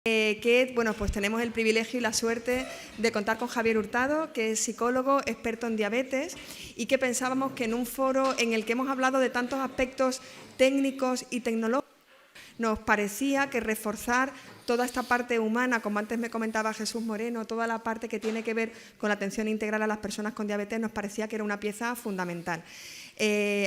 Bueno, pues tenemos el privilegio y la suerte de contar con Javier Hurtado, que es psicólogo, experto en diabetes, y que pensábamos que en un foro en el que hemos hablado de tantos aspectos técnicos y tecnológicos, nos parecía que reforzar toda esta parte humana, como antes me comentaba Jesús Moreno, toda la parte que tiene que ver con la atención integral a las personas con diabetes, nos parecía que era una pieza fundamental.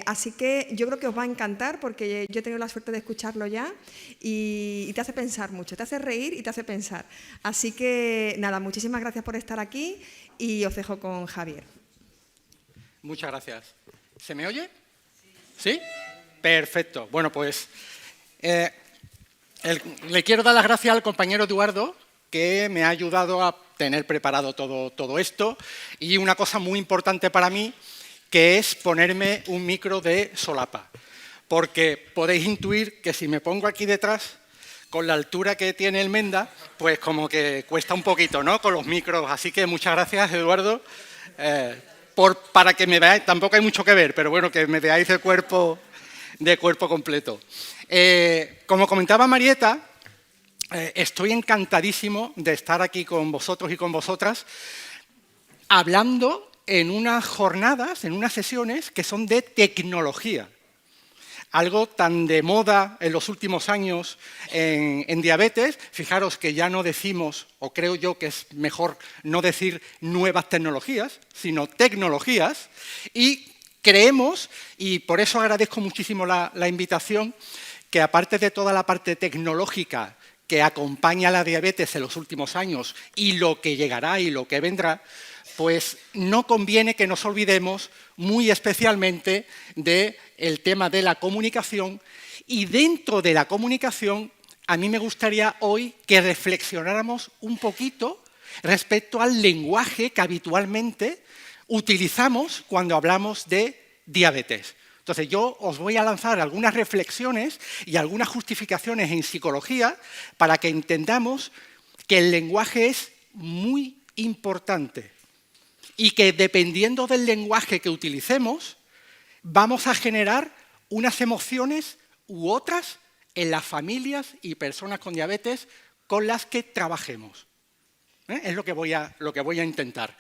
Así que yo creo que os va a encantar porque yo he tenido la suerte de escucharlo ya y te hace pensar mucho, te hace reír y te hace pensar. Así que nada, muchísimas gracias por estar aquí y os dejo con Javier. Muchas gracias. ¿Se me oye? ¿Sí? Perfecto. Bueno, pues le quiero dar las gracias al compañero Eduardo, que me ha ayudado a tener preparado todo esto, y una cosa muy importante para mí, que es ponerme un micro de solapa, porque podéis intuir que si me pongo aquí detrás, con la altura que tiene el Menda, pues como que cuesta un poquito, ¿no?, con los micros. Así que muchas gracias, Eduardo, para que me veáis. Tampoco hay mucho que ver, pero bueno, que me veáis de cuerpo completo. Como comentaba Marieta, estoy encantadísimo de estar aquí con vosotros y con vosotras, hablando en unas jornadas, en unas sesiones que son de tecnología. Algo tan de moda en los últimos años en diabetes. Fijaros que ya no decimos, o creo yo que es mejor no decir nuevas tecnologías, sino tecnologías, y creemos, y por eso agradezco muchísimo la invitación, que aparte de toda la parte tecnológica que acompaña a la diabetes en los últimos años y lo que llegará y lo que vendrá, pues no conviene que nos olvidemos muy especialmente del tema de la comunicación. Y dentro de la comunicación, a mí me gustaría hoy que reflexionáramos un poquito respecto al lenguaje que habitualmente utilizamos cuando hablamos de diabetes. Entonces, yo os voy a lanzar algunas reflexiones y algunas justificaciones en psicología para que entendamos que el lenguaje es muy importante y que dependiendo del lenguaje que utilicemos, vamos a generar unas emociones u otras en las familias y personas con diabetes con las que trabajemos. Es lo que voy a intentar.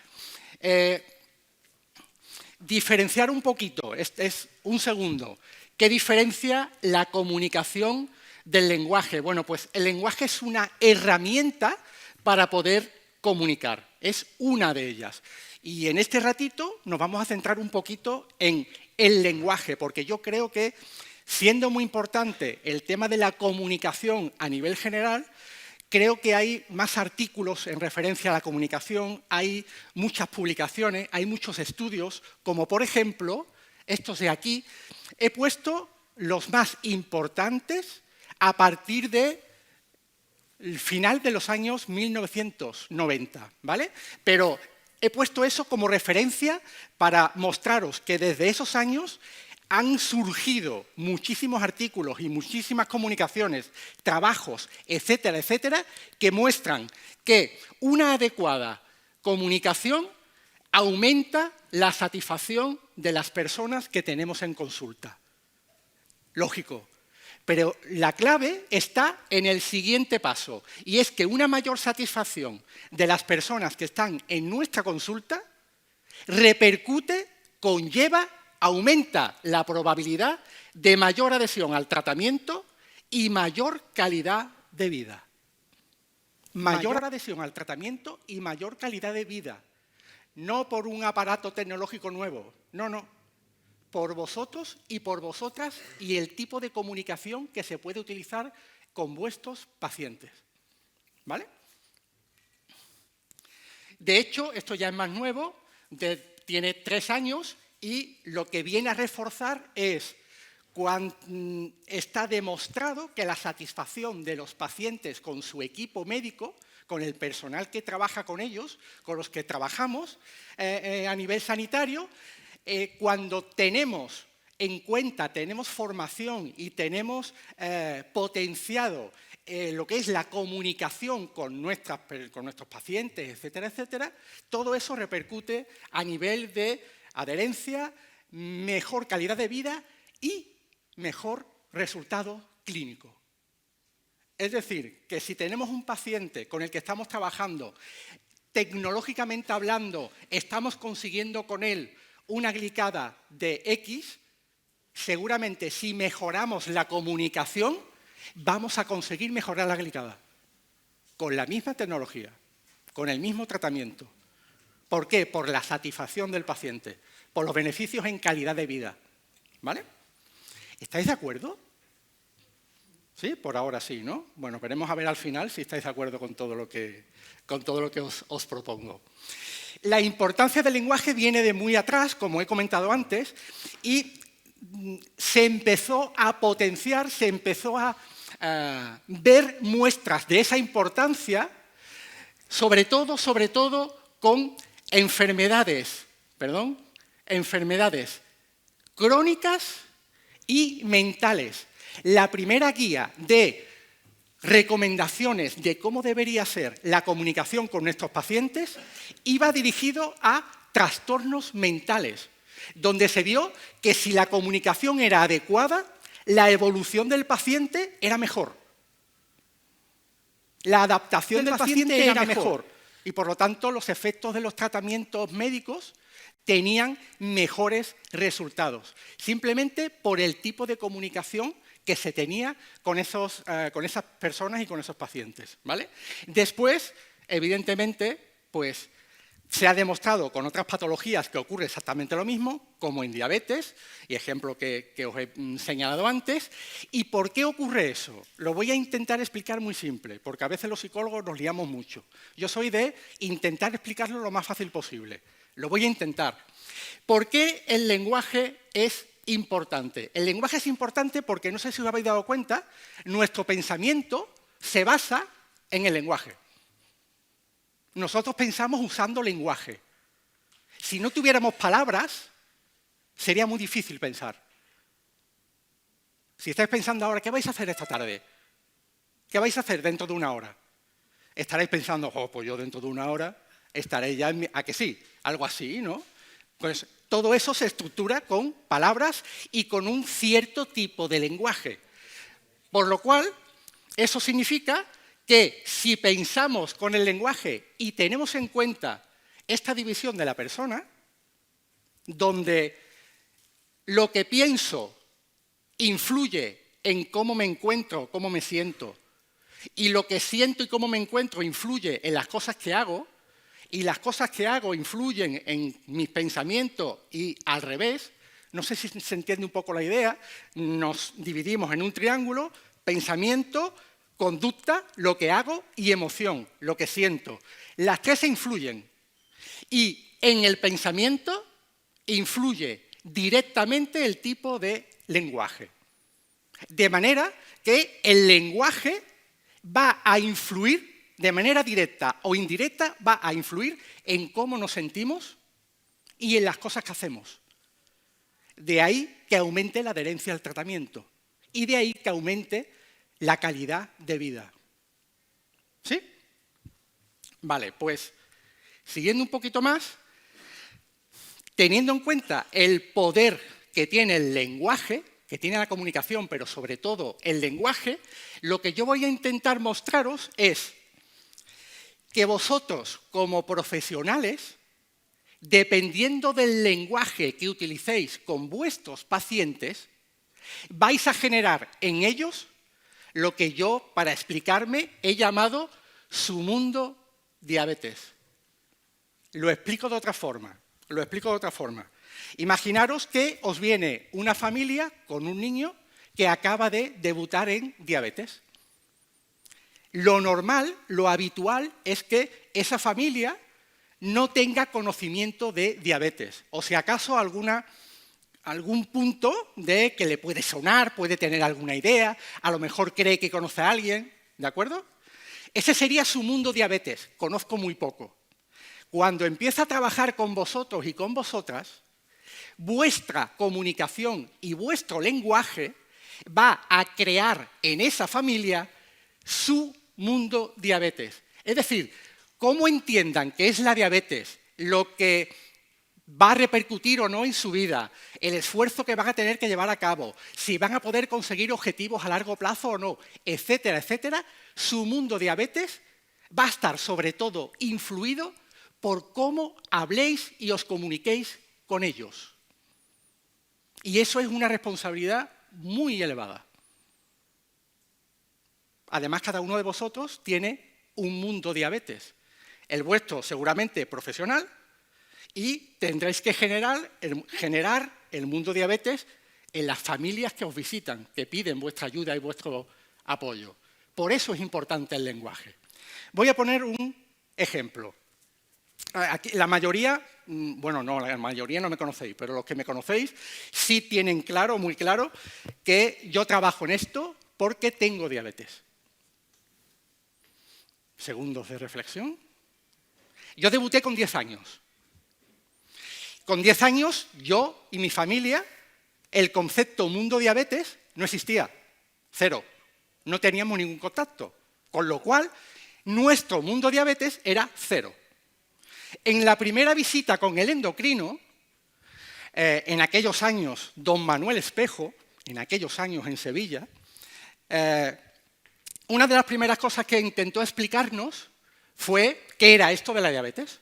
Diferenciar un poquito, es un segundo. ¿Qué diferencia la comunicación del lenguaje? Bueno, pues el lenguaje es una herramienta para poder comunicar, es una de ellas. Y en este ratito nos vamos a centrar un poquito en el lenguaje, porque yo creo que, siendo muy importante el tema de la comunicación a nivel general, creo que hay más artículos en referencia a la comunicación, hay muchas publicaciones, hay muchos estudios, como por ejemplo, estos de aquí. He puesto los más importantes a partir del final de los años 1990, ¿vale? Pero he puesto eso como referencia para mostraros que desde esos años han surgido muchísimos artículos y muchísimas comunicaciones, trabajos, etcétera, etcétera, que muestran que una adecuada comunicación aumenta la satisfacción de las personas que tenemos en consulta. Lógico. Pero la clave está en el siguiente paso, y es que una mayor satisfacción de las personas que están en nuestra consulta repercute, conlleva, aumenta la probabilidad de mayor adhesión al tratamiento y mayor calidad de vida. Mayor adhesión al tratamiento y mayor calidad de vida. No por un aparato tecnológico nuevo, no. Por vosotros y por vosotras y el tipo de comunicación que se puede utilizar con vuestros pacientes. ¿Vale? De hecho, esto ya es más nuevo, tiene 3 años y lo que viene a reforzar es cuando está demostrado que la satisfacción de los pacientes con su equipo médico, con el personal que trabaja con ellos, con los que trabajamos a nivel sanitario, cuando tenemos en cuenta, tenemos formación y tenemos potenciado lo que es la comunicación con nuestros pacientes, etcétera, etcétera, todo eso repercute a nivel de adherencia, mejor calidad de vida y mejor resultado clínico. Es decir, que si tenemos un paciente con el que estamos trabajando, tecnológicamente hablando, estamos consiguiendo con él una glicada de X, seguramente si mejoramos la comunicación, vamos a conseguir mejorar la glicada. Con la misma tecnología, con el mismo tratamiento. ¿Por qué? Por la satisfacción del paciente, por los beneficios en calidad de vida. ¿Vale? ¿Estáis de acuerdo? Sí, por ahora sí, ¿no? Bueno, veremos a ver al final si estáis de acuerdo con todo lo que os propongo. La importancia del lenguaje viene de muy atrás, como he comentado antes, y se empezó a potenciar, se empezó a ver muestras de esa importancia, sobre todo con enfermedades crónicas y mentales. La primera guía de recomendaciones de cómo debería ser la comunicación con nuestros pacientes iba dirigido a trastornos mentales, donde se vio que si la comunicación era adecuada, la evolución del paciente era mejor. La adaptación del paciente era mejor. Y por lo tanto, los efectos de los tratamientos médicos tenían mejores resultados, simplemente por el tipo de comunicación que se tenía con esas personas y con esos pacientes, ¿vale? Después, evidentemente, pues se ha demostrado con otras patologías que ocurre exactamente lo mismo, como en diabetes, y ejemplo que os he señalado antes. ¿Y por qué ocurre eso? Lo voy a intentar explicar muy simple, porque a veces los psicólogos nos liamos mucho. Yo soy de intentar explicarlo lo más fácil posible. Lo voy a intentar. ¿Por qué el lenguaje es importante? El lenguaje es importante porque, no sé si os habéis dado cuenta, nuestro pensamiento se basa en el lenguaje. Nosotros pensamos usando lenguaje. Si no tuviéramos palabras, sería muy difícil pensar. Si estáis pensando ahora, ¿qué vais a hacer esta tarde? ¿Qué vais a hacer dentro de una hora? Estaréis pensando, pues yo dentro de una hora estaré ya en ¿a que sí? Algo así, ¿no? Pues todo eso se estructura con palabras y con un cierto tipo de lenguaje. Por lo cual, eso significa que si pensamos con el lenguaje y tenemos en cuenta esta división de la persona, donde lo que pienso influye en cómo me encuentro, cómo me siento, y lo que siento y cómo me encuentro influye en las cosas que hago, y las cosas que hago influyen en mis pensamientos y al revés, no sé si se entiende un poco la idea, nos dividimos en un triángulo, pensamiento, conducta, lo que hago y emoción, lo que siento. Las tres se influyen y en el pensamiento influye directamente el tipo de lenguaje. De manera que el lenguaje va a influir de manera directa o indirecta, va a influir en cómo nos sentimos y en las cosas que hacemos. De ahí que aumente la adherencia al tratamiento y de ahí que aumente la calidad de vida. ¿Sí? Vale, pues siguiendo un poquito más, teniendo en cuenta el poder que tiene el lenguaje, que tiene la comunicación, pero sobre todo el lenguaje, lo que yo voy a intentar mostraros es que vosotros, como profesionales, dependiendo del lenguaje que utilicéis con vuestros pacientes, vais a generar en ellos lo que yo, para explicarme, he llamado su mundo diabetes. Lo explico de otra forma. Imaginaros que os viene una familia con un niño que acaba de debutar en diabetes. Lo normal, lo habitual, es que esa familia no tenga conocimiento de diabetes, o si acaso algún punto de que le puede sonar, puede tener alguna idea, a lo mejor cree que conoce a alguien, ¿de acuerdo? Ese sería su mundo diabetes, conozco muy poco. Cuando empieza a trabajar con vosotros y con vosotras, vuestra comunicación y vuestro lenguaje va a crear en esa familia su mundo diabetes. Es decir, cómo entiendan que es la diabetes lo que va a repercutir o no en su vida, el esfuerzo que van a tener que llevar a cabo, si van a poder conseguir objetivos a largo plazo o no, etcétera, etcétera, su mundo diabetes va a estar sobre todo influido por cómo habléis y os comuniquéis con ellos. Y eso es una responsabilidad muy elevada. Además, cada uno de vosotros tiene un mundo diabetes. El vuestro seguramente profesional, y tendréis que generar el mundo diabetes en las familias que os visitan, que piden vuestra ayuda y vuestro apoyo. Por eso es importante el lenguaje. Voy a poner un ejemplo. Aquí, la mayoría, bueno, no, la mayoría no me conocéis, pero los que me conocéis sí tienen claro, muy claro, que yo trabajo en esto porque tengo diabetes. Segundos de reflexión. Yo debuté con 10 años. Con 10 años, yo y mi familia, el concepto mundo diabetes no existía. Cero. No teníamos ningún contacto. Con lo cual, nuestro mundo diabetes era cero. En la primera visita con el endocrino, en aquellos años, don Manuel Espejo, en aquellos años en Sevilla, una de las primeras cosas que intentó explicarnos fue qué era esto de la diabetes.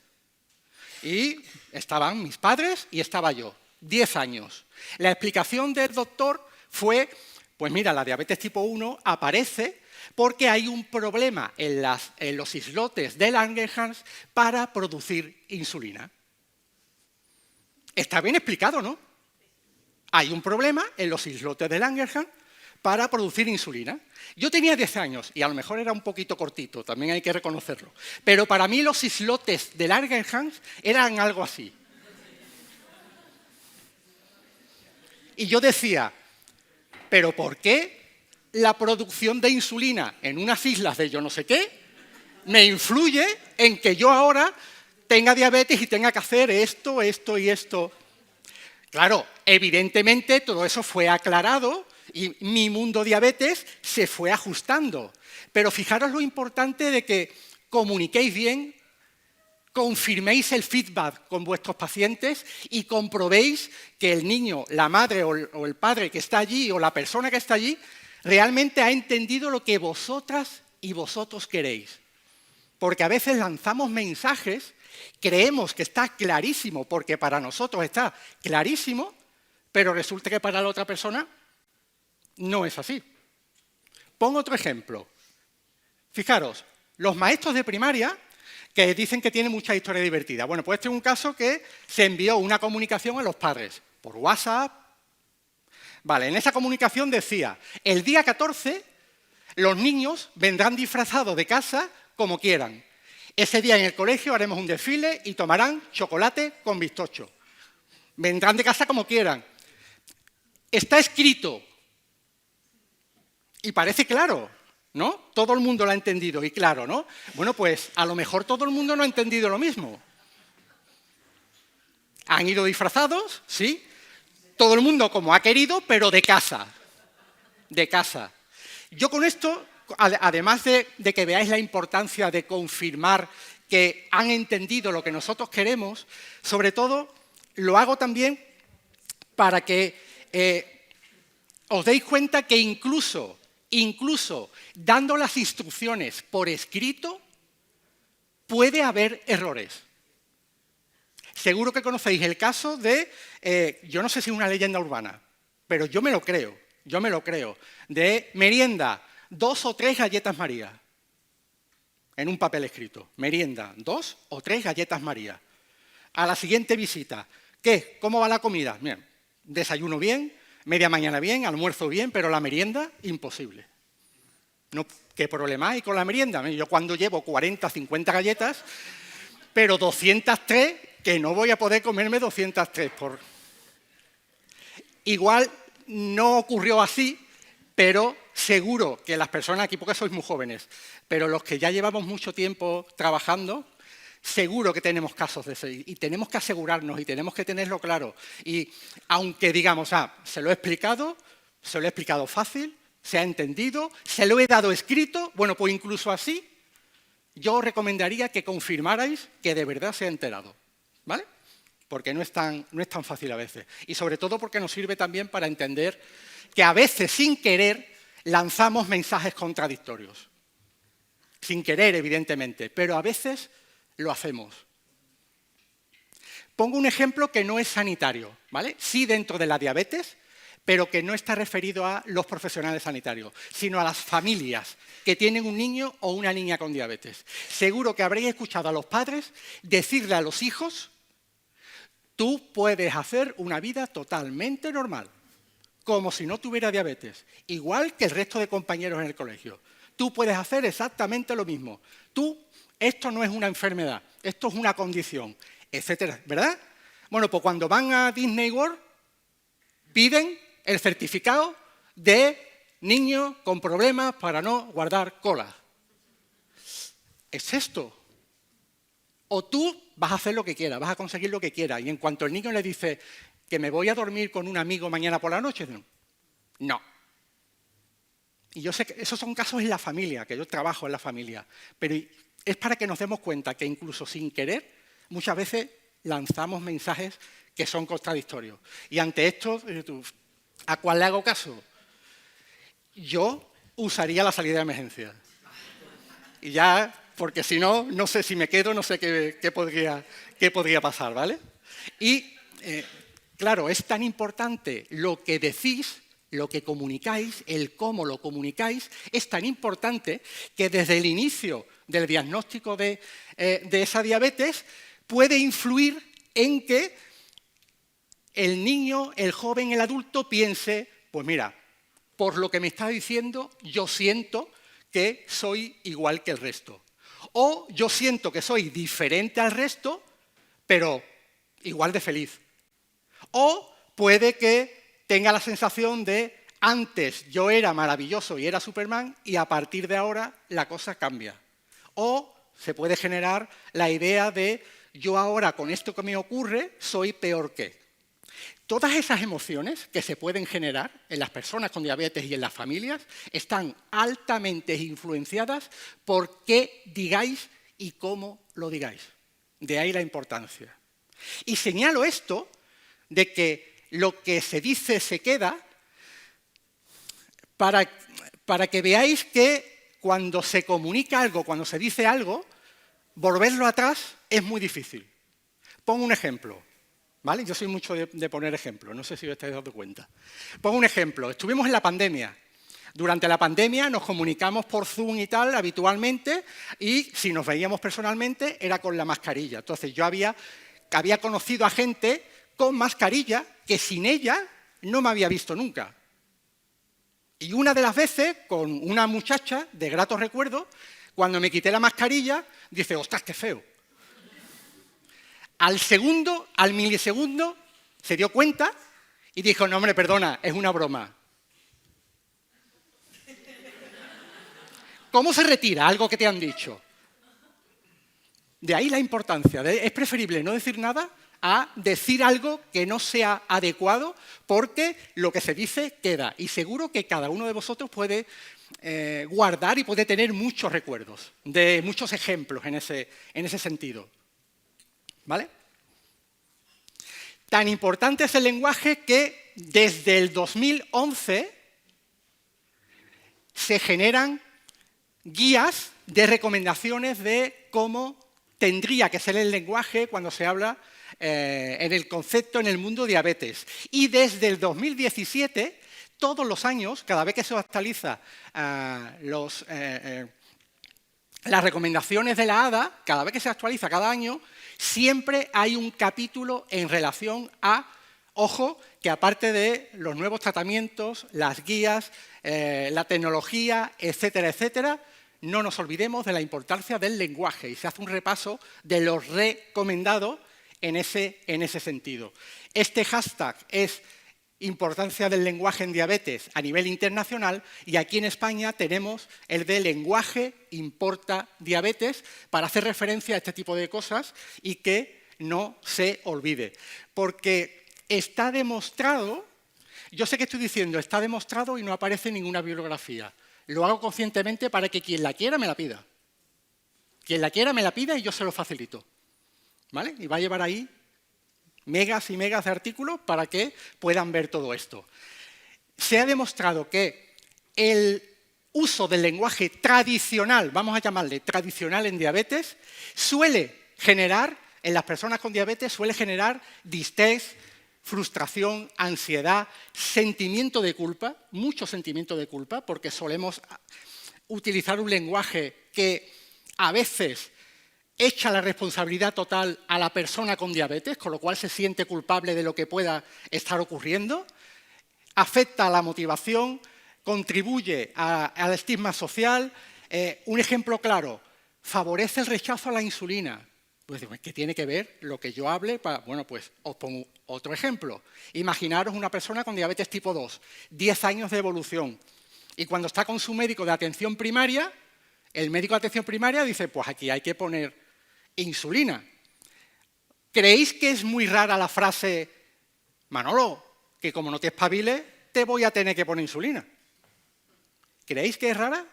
Y estaban mis padres y estaba yo, 10 años. La explicación del doctor fue, pues mira, la diabetes tipo 1 aparece porque hay un problema en los islotes de Langerhans para producir insulina. Está bien explicado, ¿no? Hay un problema en los islotes de Langerhans para producir insulina. Yo tenía 10 años y a lo mejor era un poquito cortito, también hay que reconocerlo. Pero para mí los islotes de Langerhans eran algo así. Y yo decía, ¿pero por qué la producción de insulina en unas islas de yo no sé qué me influye en que yo ahora tenga diabetes y tenga que hacer esto, esto y esto? Claro, evidentemente todo eso fue aclarado y mi mundo diabetes se fue ajustando. Pero fijaros lo importante de que comuniquéis bien, confirméis el feedback con vuestros pacientes y comprobéis que el niño, la madre o el padre que está allí o la persona que está allí realmente ha entendido lo que vosotras y vosotros queréis. Porque a veces lanzamos mensajes, creemos que está clarísimo porque para nosotros está clarísimo, pero resulta que para la otra persona no es así. Pongo otro ejemplo. Fijaros, los maestros de primaria que dicen que tienen mucha historia divertida. Bueno, pues este es un caso que se envió una comunicación a los padres por WhatsApp. Vale, en esa comunicación decía, el día 14 los niños vendrán disfrazados de casa como quieran. Ese día en el colegio haremos un desfile y tomarán chocolate con bizcocho. Vendrán de casa como quieran. Está escrito. Y parece claro, ¿no? Todo el mundo lo ha entendido y claro, ¿no? Bueno, pues a lo mejor todo el mundo no ha entendido lo mismo. Han ido disfrazados, sí. Todo el mundo como ha querido, pero de casa. De casa. Yo con esto, además de que veáis la importancia de confirmar que han entendido lo que nosotros queremos, sobre todo lo hago también para que os deis cuenta que incluso dando las instrucciones por escrito, puede haber errores. Seguro que conocéis el caso de, yo no sé si es una leyenda urbana, pero yo me lo creo, de merienda, 2 o 3 galletas María, en un papel escrito. Merienda, 2 o 3 galletas María. A la siguiente visita, ¿qué? ¿Cómo va la comida? Bien, desayuno bien, media mañana bien, almuerzo bien, pero la merienda, imposible. No, ¿qué problema hay con la merienda? Yo cuando llevo 40, 50 galletas, pero 203, que no voy a poder comerme 203 por... Igual no ocurrió así, pero seguro que las personas aquí, porque sois muy jóvenes, pero los que ya llevamos mucho tiempo trabajando, seguro que tenemos casos de ese y tenemos que asegurarnos y tenemos que tenerlo claro. Y aunque digamos, se lo he explicado fácil, se ha entendido, se lo he dado escrito, bueno, pues incluso así, yo os recomendaría que confirmarais que de verdad se ha enterado, ¿vale? porque no es tan fácil a veces. Y sobre todo porque nos sirve también para entender que a veces, sin querer, lanzamos mensajes contradictorios. Sin querer, evidentemente, pero a veces lo hacemos. Pongo un ejemplo que no es sanitario, ¿vale? Sí dentro de la diabetes, pero que no está referido a los profesionales sanitarios, sino a las familias que tienen un niño o una niña con diabetes. Seguro que habréis escuchado a los padres decirle a los hijos: tú puedes hacer una vida totalmente normal, como si no tuviera diabetes, igual que el resto de compañeros en el colegio. Tú puedes hacer exactamente lo mismo. Esto no es una enfermedad, esto es una condición, etcétera, ¿verdad? Bueno, pues cuando van a Disney World, piden el certificado de niño con problemas para no guardar cola. ¿Es esto? O tú vas a hacer lo que quieras, vas a conseguir lo que quieras, y en cuanto el niño le dice que me voy a dormir con un amigo mañana por la noche, no. Y yo sé que esos son casos en la familia, que yo trabajo en la familia, pero es para que nos demos cuenta que incluso sin querer, muchas veces lanzamos mensajes que son contradictorios. Y ante esto, ¿a cuál le hago caso? Yo usaría la salida de emergencia. Y ya, porque si no, no sé si me quedo, no sé qué podría pasar, ¿vale? Y, claro, es tan importante lo que decís, lo que comunicáis, el cómo lo comunicáis, es tan importante que desde el inicio del diagnóstico de esa diabetes puede influir en que el niño, el joven, el adulto piense: pues mira, por lo que me está diciendo, yo siento que soy igual que el resto. O yo siento que soy diferente al resto, pero igual de feliz. O puede que tenga la sensación de: antes yo era maravilloso y era Superman, y a partir de ahora la cosa cambia. O se puede generar la idea de: yo ahora con esto que me ocurre soy peor que. Todas esas emociones que se pueden generar en las personas con diabetes y en las familias están altamente influenciadas por qué digáis y cómo lo digáis. De ahí la importancia. Y señalo esto de que lo que se dice se queda para que veáis que cuando se comunica algo, cuando se dice algo, volverlo atrás es muy difícil. Pongo un ejemplo. ¿Vale? Yo soy mucho de poner ejemplos, no sé si os estáis dando cuenta. Pongo un ejemplo. Estuvimos en la pandemia. Durante la pandemia nos comunicamos por Zoom y tal habitualmente, y si nos veíamos personalmente era con la mascarilla. Entonces yo había conocido a gente con mascarilla que sin ella no me había visto nunca. Y una de las veces, con una muchacha de gratos recuerdos, cuando me quité la mascarilla, dice: ¡ostras, qué feo! Al milisegundo, se dio cuenta y dijo: no, hombre, perdona, es una broma. ¿Cómo se retira algo que te han dicho? De ahí la importancia. Es preferible no decir nada a decir algo que no sea adecuado, porque lo que se dice queda. Y seguro que cada uno de vosotros puede guardar y puede tener muchos recuerdos, de muchos ejemplos en ese sentido. ¿Vale? Tan importante es el lenguaje que desde el 2011 se generan guías de recomendaciones de cómo tendría que ser el lenguaje cuando se habla en el concepto en el mundo diabetes. Y desde el 2017, todos los años, cada vez que se actualiza las recomendaciones de la ADA, cada vez que se actualiza cada año, siempre hay un capítulo en relación a, ojo, que aparte de los nuevos tratamientos, las guías, la tecnología, etcétera, etcétera, no nos olvidemos de la importancia del lenguaje, y se hace un repaso de los recomendados en ese sentido. Este hashtag es importancia del lenguaje en diabetes a nivel internacional, y aquí en España tenemos el de lenguaje importa diabetes para hacer referencia a este tipo de cosas y que no se olvide. Porque está demostrado, yo sé que estoy diciendo está demostrado y no aparece en ninguna bibliografía. Lo hago conscientemente para que quien la quiera me la pida. Quien la quiera me la pida y yo se lo facilito. ¿Vale? Y va a llevar ahí megas y megas de artículos para que puedan ver todo esto. Se ha demostrado que el uso del lenguaje tradicional, vamos a llamarle tradicional en diabetes, suele generar, en las personas con diabetes, suele generar distrés, frustración, ansiedad, sentimiento de culpa, mucho sentimiento de culpa, porque solemos utilizar un lenguaje que a veces echa la responsabilidad total a la persona con diabetes, con lo cual se siente culpable de lo que pueda estar ocurriendo, afecta a la motivación, contribuye al estigma social. Un ejemplo claro, favorece el rechazo a la insulina. Pues, ¿qué tiene que ver lo que yo hable? Bueno, pues os pongo otro ejemplo. Imaginaros una persona con diabetes tipo 2, 10 años de evolución, y cuando está con su médico de atención primaria, el médico de atención primaria dice, pues aquí hay que poner insulina. ¿Creéis que es muy rara la frase, Manolo, que como no te espabiles, te voy a tener que poner insulina? ¿Creéis que es rara?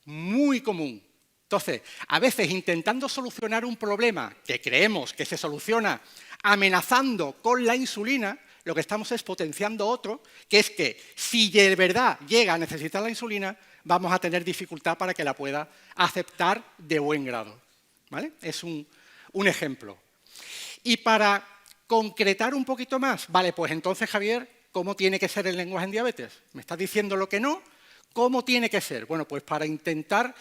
Muy común. Entonces, a veces intentando solucionar un problema que creemos que se soluciona amenazando con la insulina, lo que estamos es potenciando otro, que es que si de verdad llega a necesitar la insulina, vamos a tener dificultad para que la pueda aceptar de buen grado. ¿Vale? Es un ejemplo. Y para concretar un poquito más, vale, pues entonces, Javier, ¿cómo tiene que ser el lenguaje en diabetes? ¿Me estás diciendo lo que no? ¿Cómo tiene que ser? Bueno, pues para intentar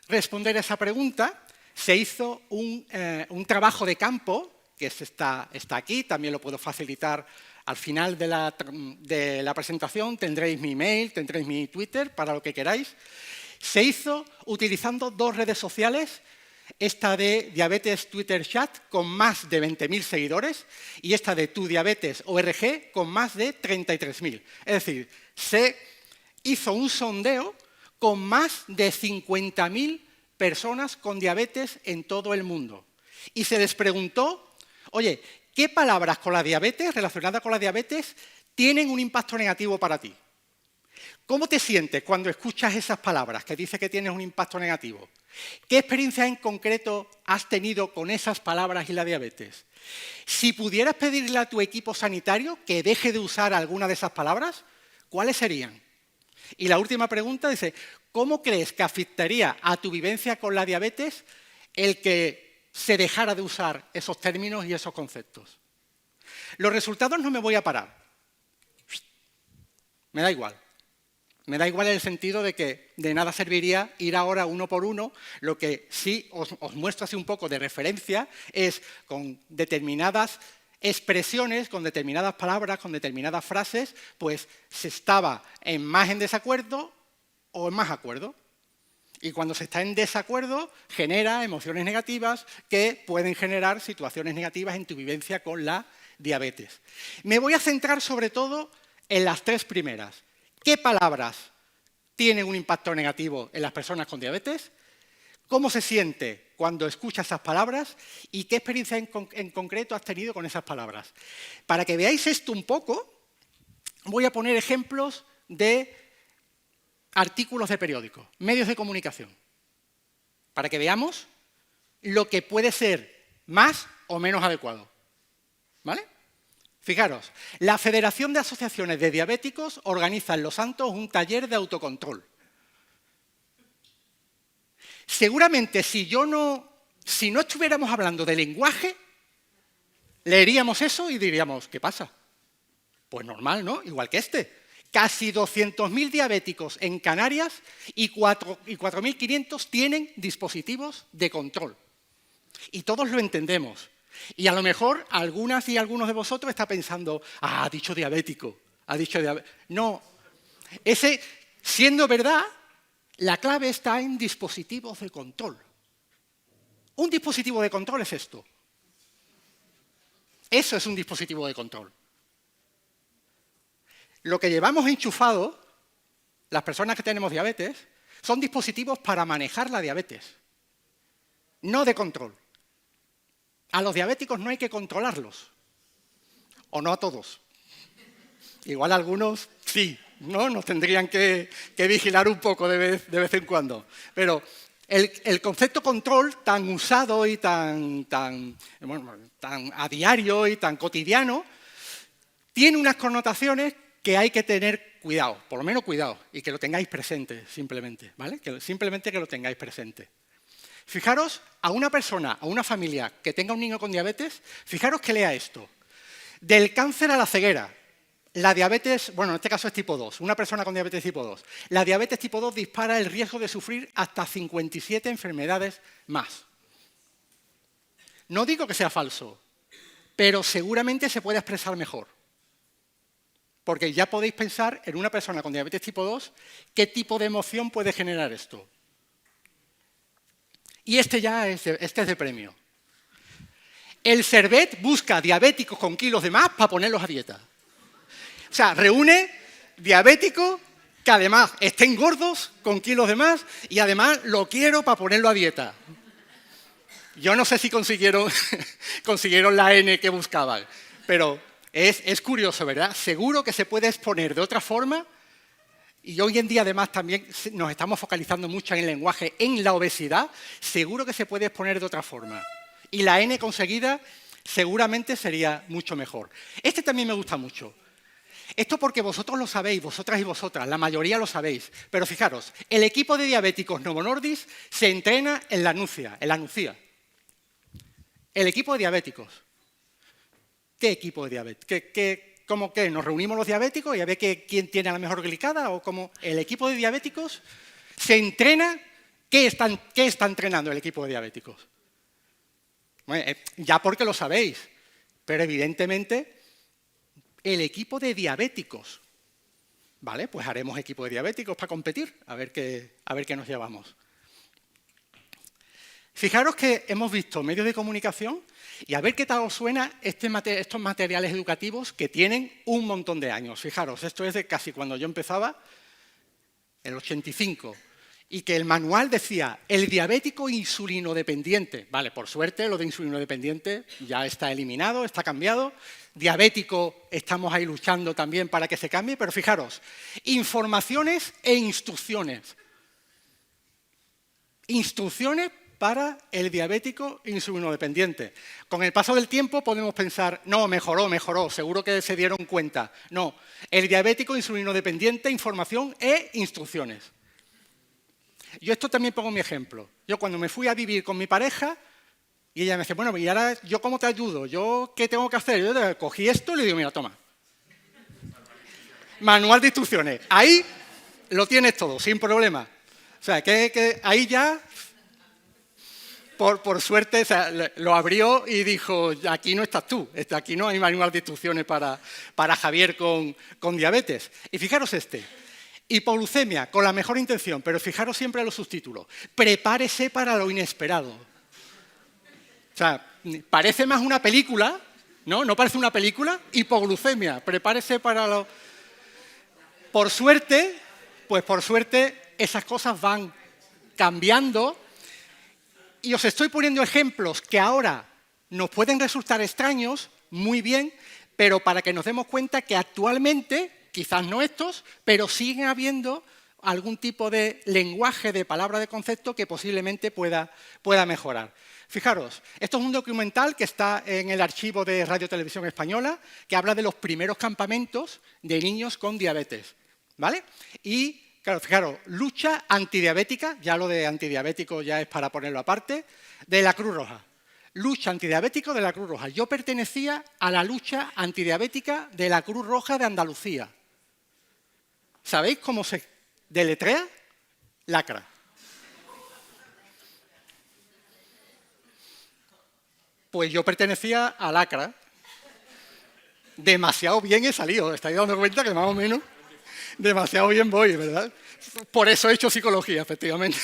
responder a esa pregunta, se hizo un trabajo de campo, que está aquí, también lo puedo facilitar al final de la presentación, tendréis mi email, tendréis mi Twitter, para lo que queráis. Se hizo utilizando 2 redes sociales, esta de Diabetes Twitter Chat, con más de 20.000 seguidores, y esta de Tu Diabetes ORG, con más de 33.000. Es decir, se hizo un sondeo con más de 50.000 personas con diabetes en todo el mundo. Y se les preguntó, oye, ¿qué palabras con la diabetes, relacionadas con la diabetes, tienen un impacto negativo para ti? ¿Cómo te sientes cuando escuchas esas palabras que dice que tienes un impacto negativo? ¿Qué experiencia en concreto has tenido con esas palabras y la diabetes? Si pudieras pedirle a tu equipo sanitario que deje de usar alguna de esas palabras, ¿cuáles serían? Y la última pregunta dice, ¿cómo crees que afectaría a tu vivencia con la diabetes el que se dejara de usar esos términos y esos conceptos? Los resultados no me voy a parar. Me da igual. Me da igual en el sentido de que de nada serviría ir ahora uno por uno. Lo que sí os muestro así un poco de referencia es con determinadas expresiones, con determinadas palabras, con determinadas frases, pues se estaba más en desacuerdo o en más acuerdo. Y cuando se está en desacuerdo, genera emociones negativas que pueden generar situaciones negativas en tu vivencia con la diabetes. Me voy a centrar sobre todo en las 3 primeras. ¿Qué palabras tienen un impacto negativo en las personas con diabetes? ¿Cómo se siente cuando escucha esas palabras? ¿Y qué experiencia en concreto has tenido con esas palabras? Para que veáis esto un poco, voy a poner ejemplos de artículos de periódicos, medios de comunicación, para que veamos lo que puede ser más o menos adecuado. ¿Vale? Fijaros, la Federación de Asociaciones de Diabéticos organiza en Los Santos un taller de autocontrol. Seguramente si no estuviéramos hablando de lenguaje, leeríamos eso y diríamos, ¿qué pasa? Pues normal, ¿no? Igual que este. Casi 200.000 diabéticos en Canarias y 4.500 tienen dispositivos de control. Y todos lo entendemos. Y a lo mejor algunas y algunos de vosotros está pensando, ha dicho diabético, ha dicho diabético. No, siendo verdad, la clave está en dispositivos de control. Un dispositivo de control es esto. Eso es un dispositivo de control. Lo que llevamos enchufado, las personas que tenemos diabetes, son dispositivos para manejar la diabetes, no de control. A los diabéticos no hay que controlarlos, o no a todos. Igual algunos sí, ¿no? Nos tendrían que vigilar un poco de vez en cuando. Pero El concepto control, tan usado y tan a diario y tan cotidiano, tiene unas connotaciones que hay que tener cuidado, por lo menos cuidado, y que lo tengáis presente simplemente, ¿vale? Simplemente que lo tengáis presente. Fijaros, a una persona, a una familia que tenga un niño con diabetes, fijaros que lea esto. Del cáncer a la ceguera. La diabetes, bueno, en este caso es tipo 2, una persona con diabetes tipo 2. La diabetes tipo 2 dispara el riesgo de sufrir hasta 57 enfermedades más. No digo que sea falso, pero seguramente se puede expresar mejor. Porque ya podéis pensar en una persona con diabetes tipo 2, qué tipo de emoción puede generar esto. Y este es de premio. El Servet busca diabéticos con kilos de más para ponerlos a dieta. O sea, reúne diabéticos que además estén gordos, con kilos de más, y además lo quiero para ponerlo a dieta. Yo no sé si consiguieron la N que buscaban, pero es curioso, ¿verdad? Seguro que se puede exponer de otra forma, y hoy en día además también nos estamos focalizando mucho en el lenguaje, en la obesidad, seguro que se puede exponer de otra forma. Y la N conseguida seguramente sería mucho mejor. Este también me gusta mucho. Esto porque vosotros lo sabéis, vosotras y vosotras, la mayoría lo sabéis. Pero fijaros, el equipo de diabéticos Novo Nordisk se entrena en la Nucía. El equipo de diabéticos. ¿Qué equipo de diabéticos? ¿Cómo qué? ¿Nos reunimos los diabéticos y a ver quién tiene la mejor glicada? ¿O cómo? El equipo de diabéticos se entrena. ¿Qué está entrenando el equipo de diabéticos? Bueno, ya porque lo sabéis, pero evidentemente el equipo de diabéticos. Vale, pues haremos equipo de diabéticos para competir, a ver qué nos llevamos. Fijaros que hemos visto medios de comunicación y a ver qué tal os suena estos materiales educativos que tienen un montón de años. Fijaros, esto es de casi cuando yo empezaba, el 85, y que el manual decía, el diabético insulinodependiente. Vale, por suerte lo de insulinodependiente ya está eliminado, está cambiado. Diabético, estamos ahí luchando también para que se cambie, pero fijaros, informaciones e instrucciones. Instrucciones para el diabético insulinodependiente. Con el paso del tiempo podemos pensar, no, mejoró, seguro que se dieron cuenta. No, el diabético insulinodependiente, información e instrucciones. Yo esto también pongo mi ejemplo. Yo cuando me fui a vivir con mi pareja, y ella me dice, bueno, ¿y ahora yo cómo te ayudo? ¿Yo qué tengo que hacer? Yo cogí esto y le digo, mira, toma. Manual de instrucciones. Ahí lo tienes todo, sin problema. O sea, que ahí ya, por suerte, o sea, lo abrió y dijo, aquí no estás tú, aquí no hay manual de instrucciones para Javier con diabetes. Y fijaros este. Hipoglucemia, con la mejor intención, pero fijaros siempre en los subtítulos. Prepárese para lo inesperado. O sea, parece más una película, ¿no? ¿No parece una película? Hipoglucemia, prepárese para lo... Por suerte, esas cosas van cambiando y os estoy poniendo ejemplos que ahora nos pueden resultar extraños, muy bien, pero para que nos demos cuenta que actualmente... Quizás no estos, pero siguen habiendo algún tipo de lenguaje, de palabra, de concepto que posiblemente pueda mejorar. Fijaros, esto es un documental que está en el archivo de Radio Televisión Española que habla de los primeros campamentos de niños con diabetes, ¿vale? Y, claro, fijaros, lucha antidiabética, ya lo de antidiabético ya es para ponerlo aparte, de la Cruz Roja. Lucha antidiabético de la Cruz Roja. Yo pertenecía a la lucha antidiabética de la Cruz Roja de Andalucía. ¿Sabéis cómo se deletrea? Lacra. Pues yo pertenecía a Lacra. Demasiado bien he salido. ¿Estáis dando cuenta que más o menos demasiado bien voy, verdad? Por eso he hecho psicología, efectivamente.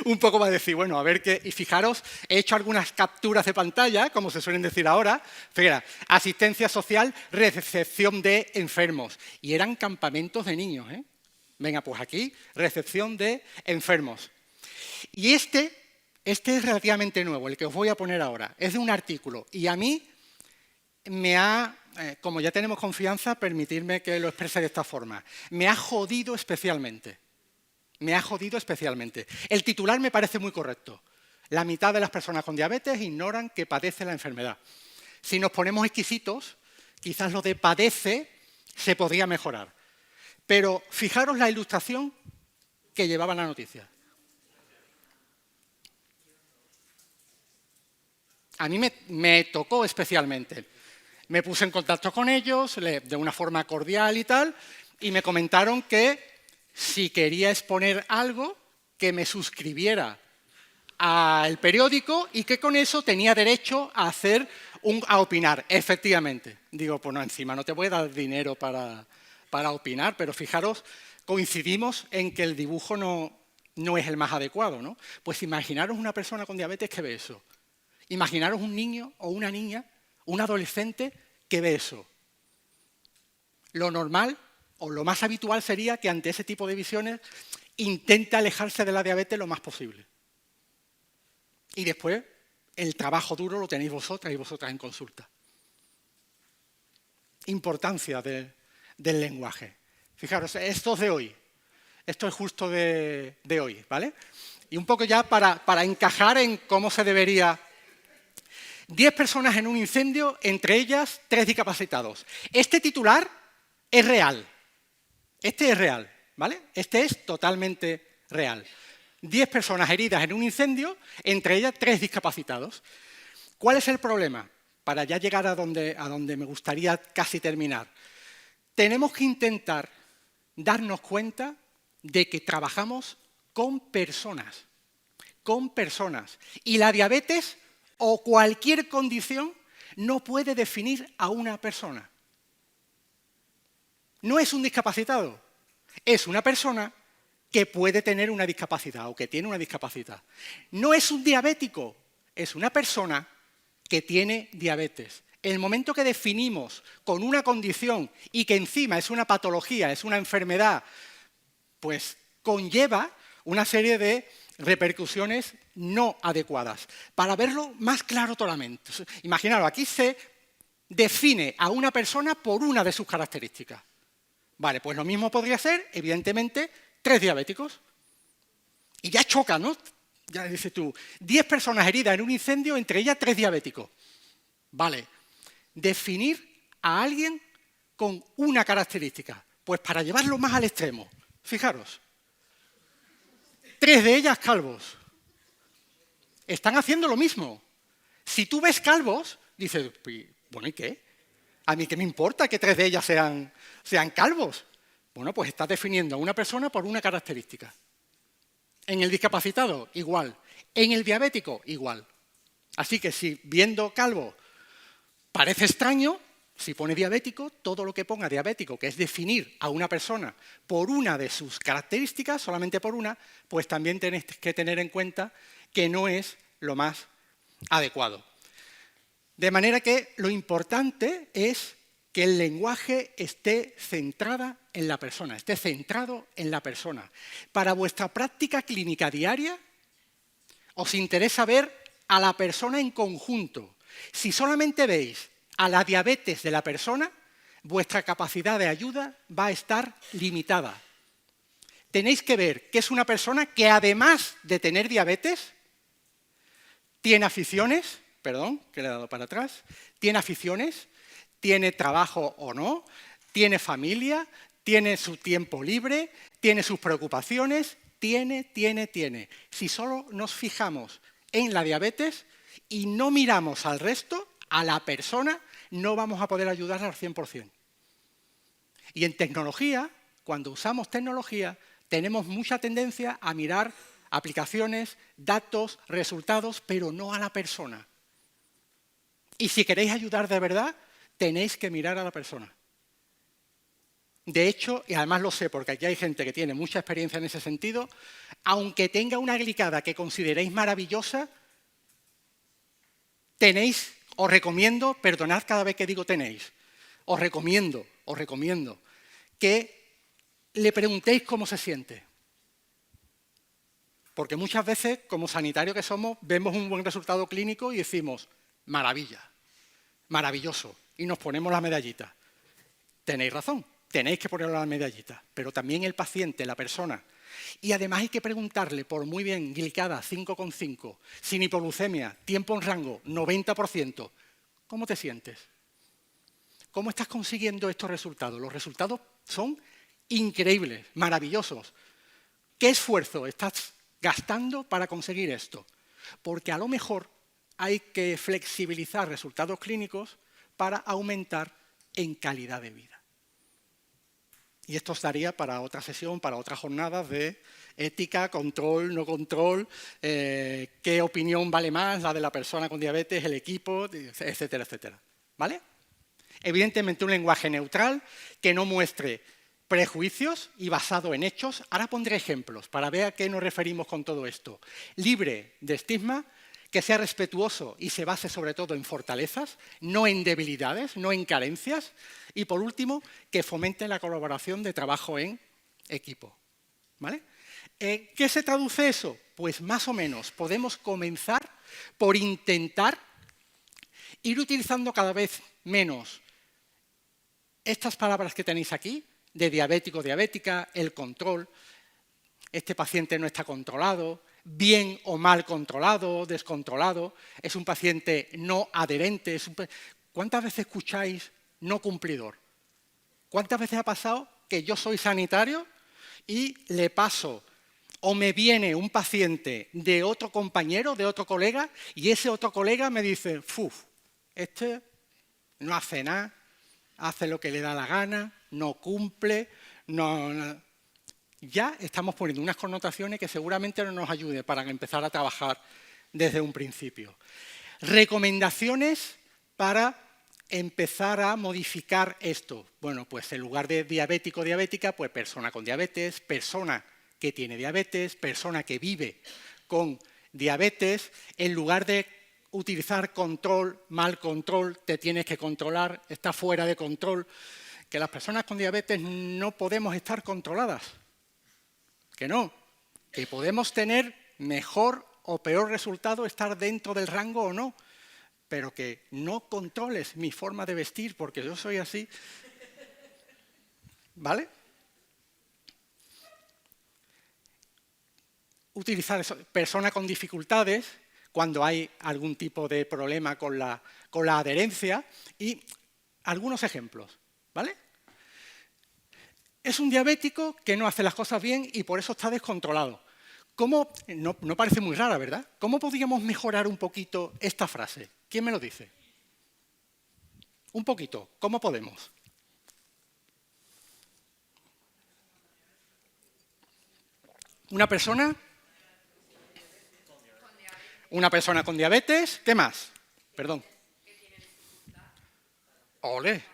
Un poco para decir, bueno, a ver qué... Y fijaros, he hecho algunas capturas de pantalla, como se suelen decir ahora. Fíjate, asistencia social, recepción de enfermos. Y eran campamentos de niños, ¿eh? Venga, pues aquí, recepción de enfermos. Y este es relativamente nuevo, el que os voy a poner ahora. Es de un artículo. Y a mí me ha, como ya tenemos confianza, permitirme que lo exprese de esta forma. Me ha jodido especialmente. Me ha jodido especialmente. El titular me parece muy correcto. La mitad de las personas con diabetes ignoran que padece la enfermedad. Si nos ponemos exquisitos, quizás lo de padece se podría mejorar. Pero fijaros la ilustración que llevaba la noticia. A mí me tocó especialmente. Me puse en contacto con ellos de una forma cordial y tal, y me comentaron que si quería exponer algo, que me suscribiera al periódico y que con eso tenía derecho a opinar, efectivamente. Digo, pues no, encima no te voy a dar dinero para opinar, pero fijaros, coincidimos en que el dibujo no es el más adecuado, ¿no? Pues imaginaros una persona con diabetes que ve eso. Imaginaros un niño o una niña, un adolescente que ve eso. Lo normal o lo más habitual sería que ante ese tipo de visiones intente alejarse de la diabetes lo más posible. Y después el trabajo duro lo tenéis vosotras y vosotras en consulta. Importancia del lenguaje. Fijaros, esto es de hoy. Esto es justo de hoy, ¿vale? Y un poco ya para encajar en cómo se debería... 10 personas en un incendio, entre ellas 3 discapacitados. Este titular es real. Este es real, ¿vale? Este es totalmente real. 10 personas heridas en un incendio, entre ellas 3 discapacitados. ¿Cuál es el problema? Para ya llegar a donde me gustaría casi terminar. Tenemos que intentar darnos cuenta de que trabajamos con personas. Con personas. Y la diabetes o cualquier condición no puede definir a una persona. No es un discapacitado, es una persona que puede tener una discapacidad o que tiene una discapacidad. No es un diabético, es una persona que tiene diabetes. En el momento que definimos con una condición y que encima es una patología, es una enfermedad, pues conlleva una serie de repercusiones no adecuadas. Para verlo más claro totalmente. Imaginaros, aquí se define a una persona por una de sus características. Vale, pues lo mismo podría ser, evidentemente, 3 diabéticos. Y ya choca, ¿no? Ya dices tú, 10 personas heridas en un incendio, entre ellas 3 diabéticos. Vale, definir a alguien con una característica. Pues para llevarlo más al extremo, fijaros, 3 de ellas calvos. Están haciendo lo mismo. Si tú ves calvos, dices, bueno, ¿y qué? ¿A mí qué me importa que 3 de ellas sean calvos? Bueno, pues estás definiendo a una persona por una característica. En el discapacitado, igual. En el diabético, igual. Así que si viendo calvo parece extraño, si pone diabético, todo lo que ponga diabético, que es definir a una persona por una de sus características, solamente por una, pues también tenéis que tener en cuenta que no es lo más adecuado. De manera que lo importante es que el lenguaje esté centrado en la persona, esté centrado en la persona. Para vuestra práctica clínica diaria, os interesa ver a la persona en conjunto. Si solamente veis a la diabetes de la persona, vuestra capacidad de ayuda va a estar limitada. Tenéis que ver que es una persona que, además de tener diabetes, tiene aficiones, perdón, que le he dado para atrás, tiene aficiones, tiene trabajo o no, tiene familia, tiene su tiempo libre, tiene sus preocupaciones, tiene. Si solo nos fijamos en la diabetes y no miramos al resto, a la persona, no vamos a poder ayudarla al 100%. Y en tecnología, cuando usamos tecnología, tenemos mucha tendencia a mirar aplicaciones, datos, resultados, pero no a la persona. Y si queréis ayudar de verdad, tenéis que mirar a la persona. De hecho, y además lo sé porque aquí hay gente que tiene mucha experiencia en ese sentido, aunque tenga una glicada que consideréis maravillosa, os recomiendo, perdonad cada vez que digo tenéis, os recomiendo que le preguntéis cómo se siente. Porque muchas veces, como sanitarios que somos, vemos un buen resultado clínico y decimos, maravilla, maravilloso, y nos ponemos la medallita. Tenéis razón, tenéis que ponerle la medallita, pero también el paciente, la persona, Y además hay que preguntarle, por muy bien, glicada 5,5, sin hipoglucemia, tiempo en rango 90%, ¿cómo te sientes? ¿Cómo estás consiguiendo estos resultados? Los resultados son increíbles, maravillosos. ¿Qué esfuerzo estás gastando para conseguir esto? Porque a lo mejor hay que flexibilizar resultados clínicos para aumentar en calidad de vida. Y esto os daría para otra sesión, para otras jornadas de ética, control, no control, qué opinión vale más, la de la persona con diabetes, el equipo, etcétera, etcétera. ¿Vale? Evidentemente un lenguaje neutral que no muestre prejuicios y basado en hechos. Ahora pondré ejemplos para ver a qué nos referimos con todo esto. Libre de estigma, que sea respetuoso y se base sobre todo en fortalezas, no en debilidades, no en carencias. Y por último, que fomente la colaboración de trabajo en equipo. ¿Vale? ¿Qué se traduce eso? Pues más o menos podemos comenzar por intentar ir utilizando cada vez menos estas palabras que tenéis aquí, de diabético, diabética, el control, este paciente no está controlado, bien o mal controlado, descontrolado, es un paciente no adherente. ¿Cuántas veces escucháis no cumplidor? ¿Cuántas veces ha pasado que yo soy sanitario y le paso o me viene un paciente de otro compañero, de otro colega, y ese otro colega me dice, ¡fuf! Este no hace nada, hace lo que le da la gana, no cumple, no. Ya estamos poniendo unas connotaciones que seguramente no nos ayuden para empezar a trabajar desde un principio. Recomendaciones para empezar a modificar esto. Bueno, pues en lugar de diabético, diabética, pues persona con diabetes, persona que tiene diabetes, persona que vive con diabetes. En lugar de utilizar control, mal control, te tienes que controlar, está fuera de control. Que las personas con diabetes no podemos estar controladas. Que no, que podemos tener mejor o peor resultado, estar dentro del rango o no, pero que no controles mi forma de vestir porque yo soy así. ¿Vale? Utilizar eso, persona con dificultades, cuando hay algún tipo de problema con la adherencia, y algunos ejemplos. ¿Vale? Es un diabético que no hace las cosas bien y por eso está descontrolado. ¿Cómo? No parece muy rara, ¿verdad? ¿Cómo podríamos mejorar un poquito esta frase? ¿Quién me lo dice? Un poquito. ¿Cómo podemos? Una persona con diabetes. ¿Qué más? Perdón. ¡Ole!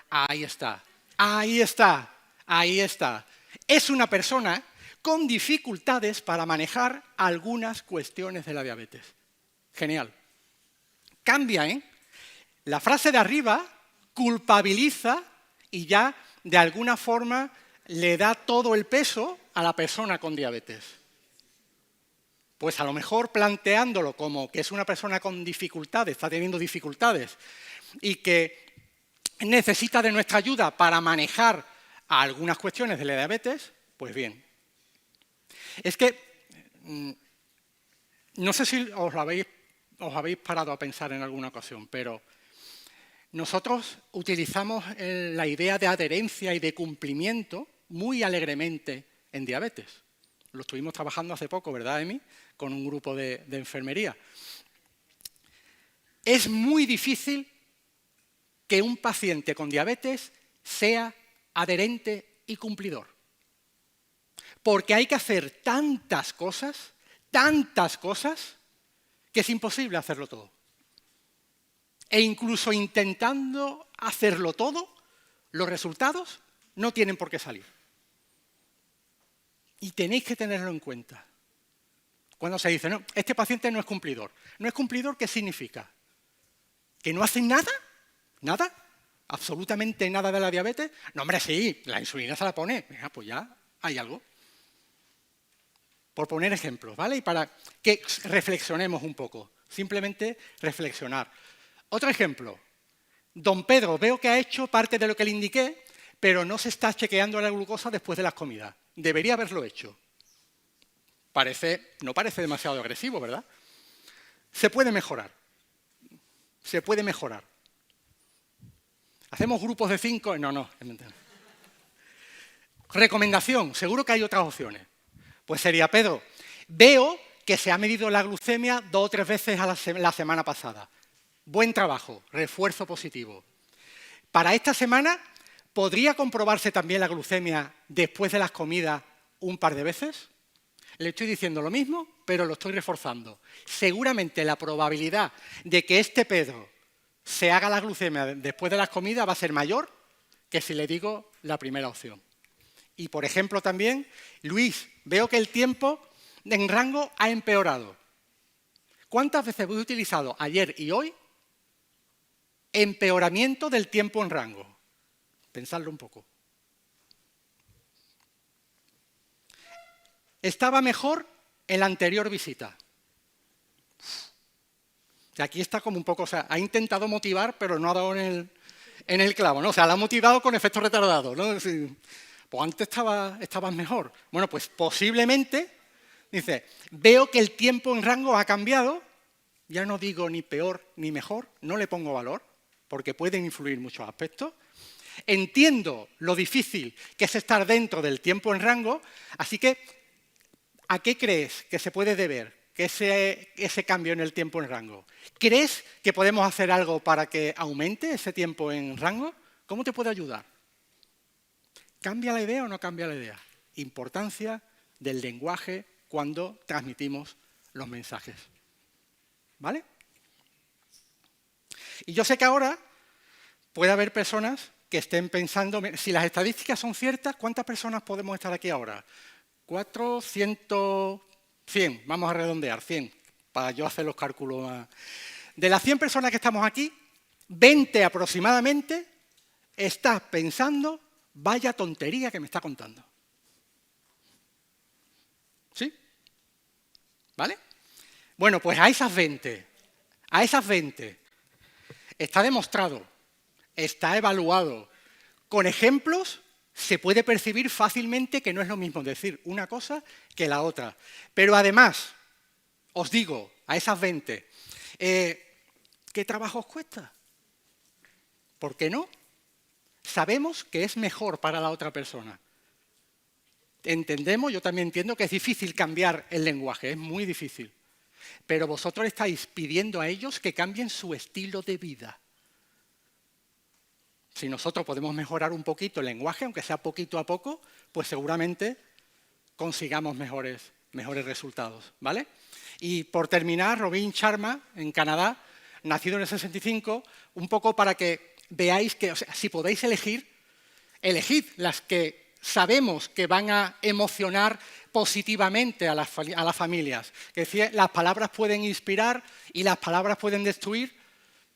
Ahí está. Ahí está. Ahí está. Es una persona con dificultades para manejar algunas cuestiones de la diabetes. Genial. Cambia, ¿eh? La frase de arriba culpabiliza y ya de alguna forma le da todo el peso a la persona con diabetes. Pues a lo mejor planteándolo como que es una persona con dificultades, está teniendo dificultades y que necesita de nuestra ayuda para manejar algunas cuestiones de la diabetes, pues bien. Es que, no sé si os habéis parado a pensar en alguna ocasión, pero nosotros utilizamos la idea de adherencia y de cumplimiento muy alegremente en diabetes. Lo estuvimos trabajando hace poco, ¿verdad, Emi? Con un grupo de enfermería. Es muy difícil que un paciente con diabetes sea adherente y cumplidor. Porque hay que hacer tantas cosas, que es imposible hacerlo todo. E incluso intentando hacerlo todo, los resultados no tienen por qué salir. Y tenéis que tenerlo en cuenta. Cuando se dice, no, este paciente no es cumplidor. ¿No es cumplidor qué significa? ¿Que no hace nada? ¿Nada? ¿Absolutamente nada de la diabetes? No, hombre, sí, la insulina se la pone. Venga, pues ya hay algo. Por poner ejemplos, ¿vale? Y para que reflexionemos un poco. Simplemente reflexionar. Otro ejemplo. Don Pedro, veo que ha hecho parte de lo que le indiqué, pero no se está chequeando la glucosa después de las comidas. Debería haberlo hecho. No parece demasiado agresivo, ¿verdad? Se puede mejorar. Se puede mejorar. ¿Hacemos grupos de 5? No. Recomendación, seguro que hay otras opciones. Pues sería, Pedro, veo que se ha medido la glucemia 2 o 3 veces a la semana pasada. Buen trabajo, refuerzo positivo. Para esta semana, ¿podría comprobarse también la glucemia después de las comidas un par de veces? Le estoy diciendo lo mismo, pero lo estoy reforzando. Seguramente la probabilidad de que este Pedro se haga la glucemia después de las comidas va a ser mayor que si le digo la primera opción. Y, por ejemplo, también, Luis, veo que el tiempo en rango ha empeorado. ¿Cuántas veces he utilizado ayer y hoy empeoramiento del tiempo en rango? Pensadlo un poco. Estaba mejor en la anterior visita. Y aquí está como un poco, o sea, ha intentado motivar, pero no ha dado en el clavo, ¿no? O sea, la ha motivado con efecto retardado, ¿no? Pues antes estabas mejor. Bueno, pues posiblemente, dice, veo que el tiempo en rango ha cambiado, ya no digo ni peor ni mejor, no le pongo valor, porque pueden influir muchos aspectos. Entiendo lo difícil que es estar dentro del tiempo en rango, así que, ¿a qué crees que se puede deber que ese cambio en el tiempo en rango? ¿Crees que podemos hacer algo para que aumente ese tiempo en rango? ¿Cómo te puede ayudar? ¿Cambia la idea o no cambia la idea? Importancia del lenguaje cuando transmitimos los mensajes. ¿Vale? Y yo sé que ahora puede haber personas que estén pensando, si las estadísticas son ciertas, ¿cuántas personas podemos estar aquí ahora? 400, 100, vamos a redondear, 100, para yo hacer los cálculos más. De las 100 personas que estamos aquí, 20 aproximadamente estás pensando, vaya tontería que me está contando. ¿Sí? ¿Vale? Bueno, pues a esas 20, está demostrado, está evaluado, con ejemplos se puede percibir fácilmente que no es lo mismo decir una cosa que la otra. Pero además, os digo, a esas 20, ¿qué trabajo os cuesta? ¿Por qué no? Sabemos que es mejor para la otra persona. Entendemos, yo también entiendo que es difícil cambiar el lenguaje, es muy difícil. Pero vosotros estáis pidiendo a ellos que cambien su estilo de vida. Si nosotros podemos mejorar un poquito el lenguaje, aunque sea poquito a poco, pues seguramente consigamos mejores resultados, ¿vale? Y por terminar, Robin Sharma, en Canadá, nacido en el 65, un poco para que veáis que, o sea, si podéis elegid las que sabemos que van a emocionar positivamente a las familias. Que decía, las palabras pueden inspirar y las palabras pueden destruir.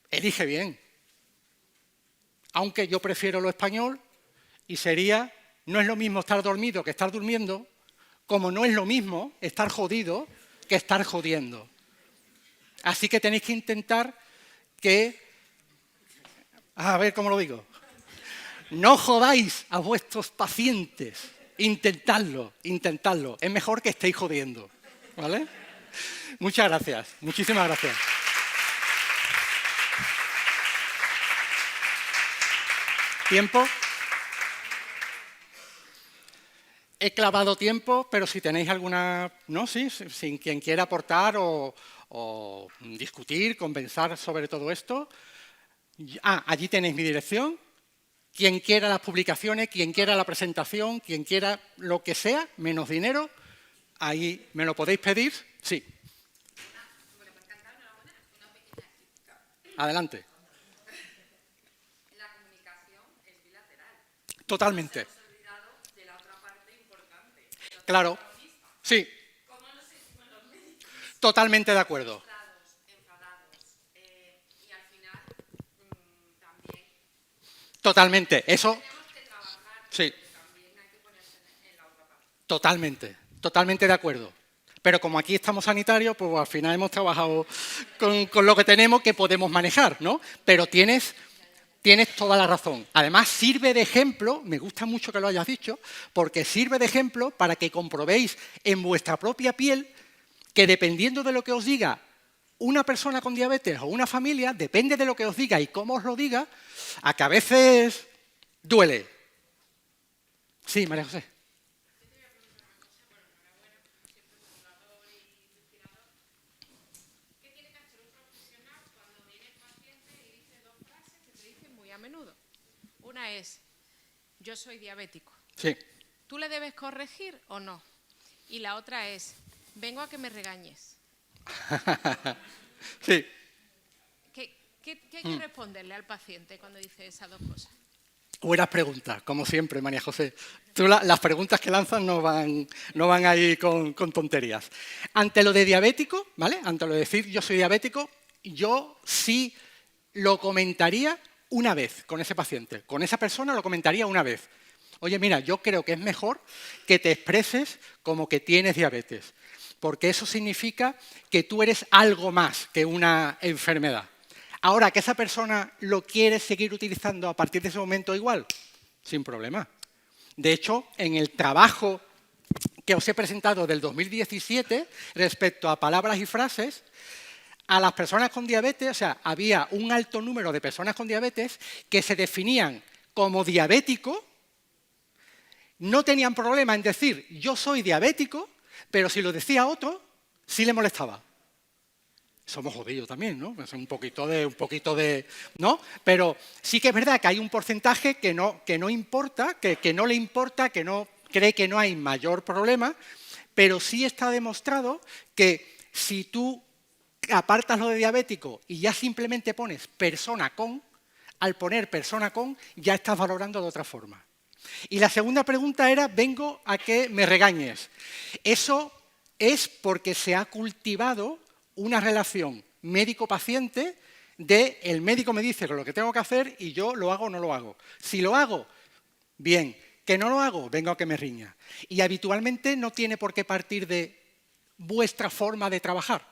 Elige bien. Aunque yo prefiero lo español y sería, no es lo mismo estar dormido que estar durmiendo, como no es lo mismo estar jodido que estar jodiendo. Así que tenéis que intentar que, a ver cómo lo digo, no jodáis a vuestros pacientes, intentadlo. Es mejor que estéis jodiendo, ¿vale? Muchas gracias, muchísimas gracias. ¿Tiempo? He clavado tiempo, pero si tenéis alguna... No, sí, sin quien quiera aportar o discutir, conversar sobre todo esto. Allí tenéis mi dirección. Quien quiera las publicaciones, quien quiera la presentación, quien quiera lo que sea, menos dinero, ahí me lo podéis pedir. Sí. Adelante. Totalmente. Claro, sí. Totalmente de acuerdo. Totalmente. Eso. Sí. Totalmente de acuerdo. Pero como aquí estamos sanitarios, pues al final hemos trabajado con lo que tenemos que podemos manejar, ¿no? Pero tienes tienes toda la razón. Además, sirve de ejemplo, me gusta mucho que lo hayas dicho, porque sirve de ejemplo para que comprobéis en vuestra propia piel que dependiendo de lo que os diga una persona con diabetes o una familia, depende de lo que os diga y cómo os lo diga, a que a veces duele. Sí, María José. Muy a menudo. Una es, yo soy diabético. Sí. ¿Tú le debes corregir o no? Y la otra es, vengo a que me regañes. Sí. ¿Qué hay que responderle al paciente cuando dice esas dos cosas? Buenas preguntas, como siempre, María José. Tú las preguntas que lanzas no van ahí con tonterías. Ante lo de diabético, ¿vale? Ante lo de decir yo soy diabético, yo sí lo comentaría una vez con ese paciente. Con esa persona lo comentaría una vez. Oye, mira, yo creo que es mejor que te expreses como que tienes diabetes, porque eso significa que tú eres algo más que una enfermedad. Ahora, que esa persona lo quiere seguir utilizando a partir de ese momento igual, sin problema. De hecho, en el trabajo que os he presentado del 2017, respecto a palabras y frases, a las personas con diabetes, o sea, había un alto número de personas con diabetes que se definían como diabético, no tenían problema en decir yo soy diabético, pero si lo decía otro, sí le molestaba. Somos jodidos también, ¿no? Es un poquito de, ¿no? Pero sí que es verdad que hay un porcentaje que no importa, que no le importa, que no cree que no hay mayor problema, pero sí está demostrado que si tú apartas lo de diabético y ya simplemente pones persona con, al poner persona con, ya estás valorando de otra forma. Y la segunda pregunta era, vengo a que me regañes. Eso es porque se ha cultivado una relación médico-paciente de el médico me dice lo que tengo que hacer y yo lo hago o no lo hago. Si lo hago, bien. Que no lo hago, vengo a que me riña. Y habitualmente no tiene por qué partir de vuestra forma de trabajar,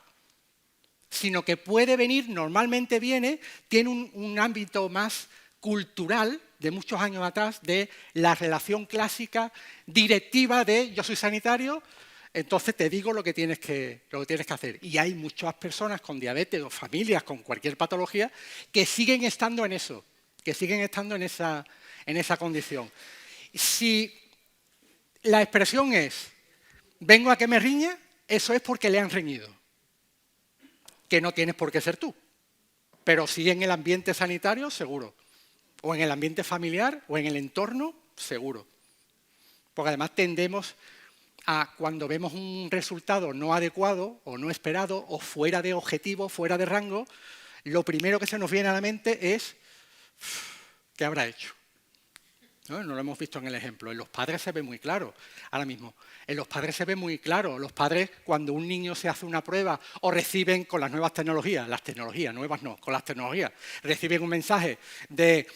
sino que puede venir, normalmente viene, tiene un ámbito más cultural de muchos años atrás de la relación clásica directiva de yo soy sanitario, entonces te digo lo que tienes que hacer. Y hay muchas personas con diabetes o familias con cualquier patología que siguen estando en eso, que siguen estando en esa condición. Si la expresión es vengo a que me riña, eso es porque le han reñido, que no tienes por qué ser tú. Pero sí en el ambiente sanitario, seguro. O en el ambiente familiar, o en el entorno, seguro. Porque además tendemos a, cuando vemos un resultado no adecuado, o no esperado, o fuera de objetivo, fuera de rango, lo primero que se nos viene a la mente es ¿qué habrá hecho? No lo hemos visto en el ejemplo. En los padres se ve muy claro, ahora mismo. En los padres se ve muy claro. Los padres, cuando un niño se hace una prueba o reciben con las nuevas tecnologías, las tecnologías, nuevas no, con las tecnologías, reciben un mensaje de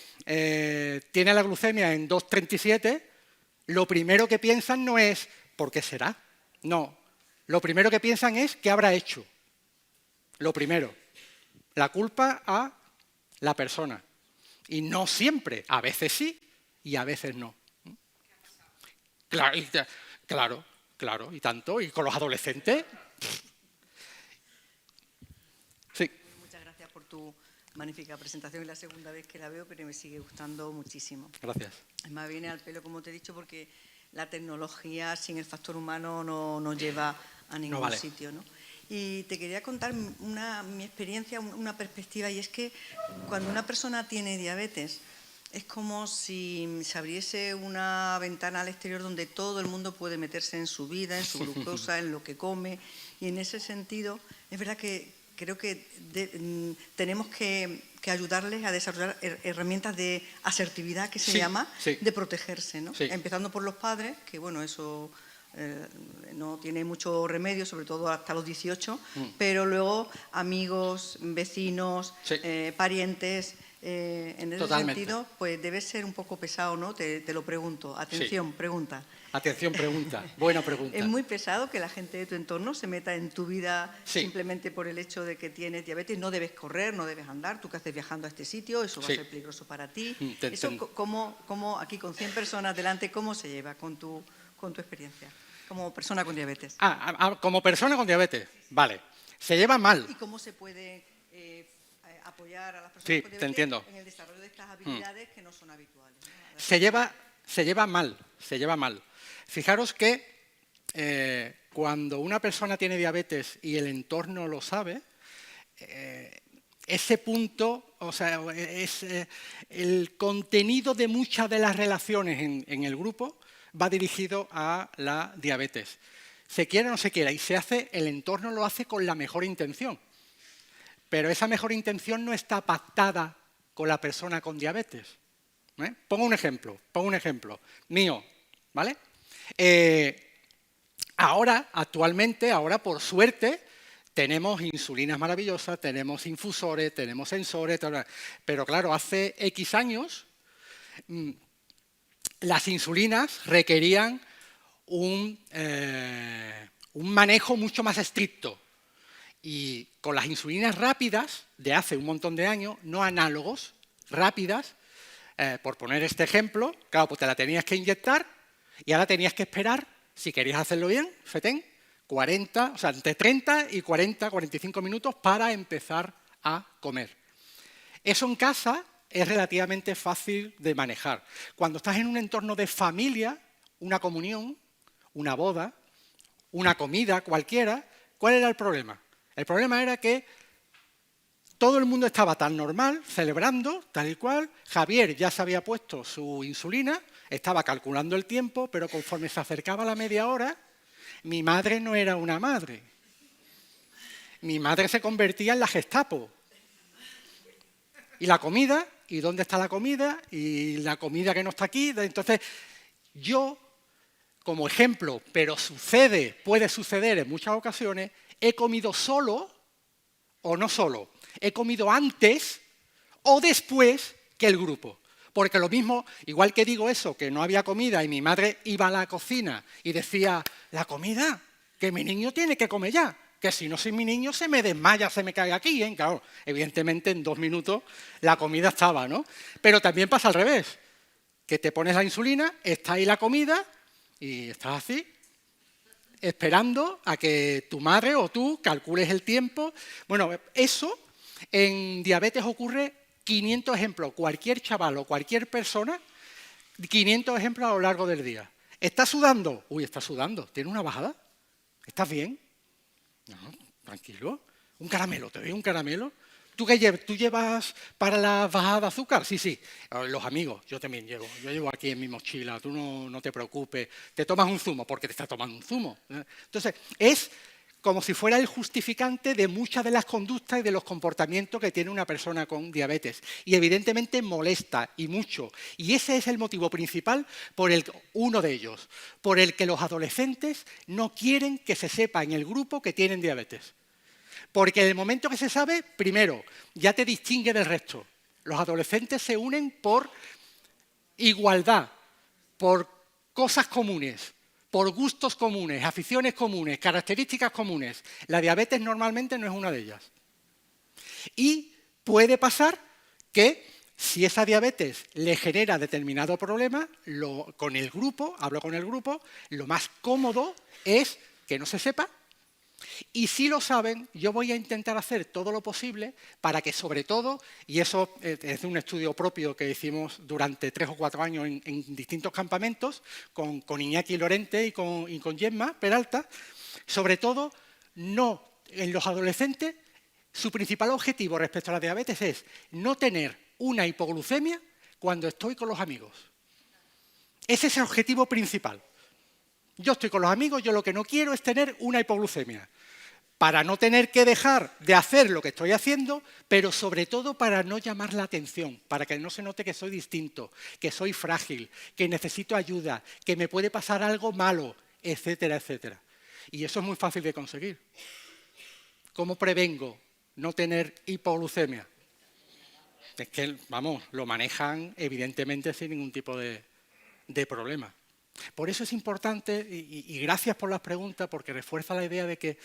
tiene la glucemia en 2,37, lo primero que piensan no es ¿por qué será? No. Lo primero que piensan es ¿qué habrá hecho? Lo primero. La culpa a la persona. Y no siempre, a veces sí, y a veces no. Claro, y tanto. Y con los adolescentes. Sí. Muchas gracias por tu magnífica presentación. Es la segunda vez que la veo, pero me sigue gustando muchísimo. Gracias. Además viene al pelo, como te he dicho, porque la tecnología sin el factor humano no lleva a ningún sitio, ¿no? Y te quería contar mi experiencia, una perspectiva, y es que cuando una persona tiene diabetes, es como si se abriese una ventana al exterior donde todo el mundo puede meterse en su vida, en su glucosa, en lo que come. Y en ese sentido, es verdad que creo que tenemos que ayudarles a desarrollar herramientas de asertividad, que se llama, de protegerse, ¿no? Sí. Empezando por los padres, que bueno, eso no tiene mucho remedio, sobre todo hasta los 18, pero luego amigos, vecinos, parientes. En ese Totalmente. sentido, pues debe ser un poco pesado, ¿no? Te lo pregunto. Atención, Sí. pregunta. Atención, pregunta. Buena pregunta. ¿Es muy pesado que la gente de tu entorno se meta en tu vida Sí. simplemente por el hecho de que tienes diabetes? No debes correr, no debes andar, tú que haces viajando a este sitio, eso va Sí. a ser peligroso para ti. Te Eso, entiendo. ¿cómo aquí con 100 personas delante, cómo se lleva con tu experiencia como persona con diabetes? Como persona con diabetes, vale. Se lleva mal. ¿Y cómo se puede apoyar a las personas Sí, con te diabetes entiendo. en el desarrollo de estas habilidades que no son habituales, ¿no? Se lleva mal, se lleva mal. Fijaros que cuando una persona tiene diabetes y el entorno lo sabe, ese punto, o sea, es el contenido de muchas de las relaciones en el grupo va dirigido a la diabetes. Se quiera o no se quiera, y el entorno lo hace con la mejor intención. Pero esa mejor intención no está pactada con la persona con diabetes. Pongo un ejemplo mío, ¿vale? Actualmente, por suerte, tenemos insulinas maravillosas, tenemos infusores, tenemos sensores, pero claro, hace X años las insulinas requerían un manejo mucho más estricto. Y con las insulinas rápidas, de hace un montón de años, no análogos, rápidas, por poner este ejemplo, claro, pues te la tenías que inyectar y ahora tenías que esperar, si querías hacerlo bien, fetén, 40, o sea, entre 30 y 40, 45 minutos para empezar a comer. Eso en casa es relativamente fácil de manejar. Cuando estás en un entorno de familia, una comunión, una boda, una comida cualquiera, ¿cuál era el problema? El problema era que todo el mundo estaba tan normal, celebrando, tal y cual. Javier ya se había puesto su insulina, estaba calculando el tiempo, pero conforme se acercaba la media hora, mi madre no era una madre. Mi madre se convertía en la Gestapo. ¿Y la comida? ¿Y dónde está la comida? ¿Y la comida que no está aquí? Entonces, yo, como ejemplo, pero puede suceder en muchas ocasiones, he comido solo o no solo. He comido antes o después que el grupo. Porque lo mismo, igual que digo eso, que no había comida y mi madre iba a la cocina y decía, la comida, que mi niño tiene que comer ya, que si no soy mi niño se me desmaya, se me cae aquí, ¿eh? Claro, evidentemente en 2 minutos la comida estaba, ¿no? Pero también pasa al revés, que te pones la insulina, está ahí la comida y estás así, esperando a que tu madre o tú calcules el tiempo. Bueno, eso en diabetes ocurre 500 ejemplos. Cualquier chaval o cualquier persona, 500 ejemplos a lo largo del día. ¿Estás sudando? Uy, estás sudando. ¿Tienes una bajada? ¿Estás bien? No, tranquilo. Un caramelo, ¿te doy un caramelo? ¿Tú qué llevas? ¿Tú llevas para la bajada de azúcar? Sí, sí. Los amigos, yo también llevo. Yo llevo aquí en mi mochila, tú no te preocupes. Te tomas un zumo, porque te estás tomando un zumo. Entonces, es como si fuera el justificante de muchas de las conductas y de los comportamientos que tiene una persona con diabetes. Y evidentemente molesta, y mucho. Y ese es el motivo principal, uno de ellos, por el que los adolescentes no quieren que se sepa en el grupo que tienen diabetes. Porque en el momento que se sabe, primero, ya te distingue del resto. Los adolescentes se unen por igualdad, por cosas comunes, por gustos comunes, aficiones comunes, características comunes. La diabetes normalmente no es una de ellas. Y puede pasar que si esa diabetes le genera determinado problema, hablo con el grupo, lo más cómodo es que no se sepa. Y si lo saben, yo voy a intentar hacer todo lo posible para que, sobre todo, y eso es un estudio propio que hicimos durante 3 o 4 años en distintos campamentos, con Iñaki Lorente y con Gemma Peralta, sobre todo, en los adolescentes, su principal objetivo respecto a la diabetes es no tener una hipoglucemia cuando estoy con los amigos. Ese es el objetivo principal. Yo estoy con los amigos, yo lo que no quiero es tener una hipoglucemia, para no tener que dejar de hacer lo que estoy haciendo, pero sobre todo para no llamar la atención, para que no se note que soy distinto, que soy frágil, que necesito ayuda, que me puede pasar algo malo, etcétera, etcétera. Y eso es muy fácil de conseguir. ¿Cómo prevengo no tener hipoglucemia? es que, vamos, lo manejan evidentemente sin ningún tipo de problema. Por eso es importante, y gracias por las preguntas, porque refuerza la idea de que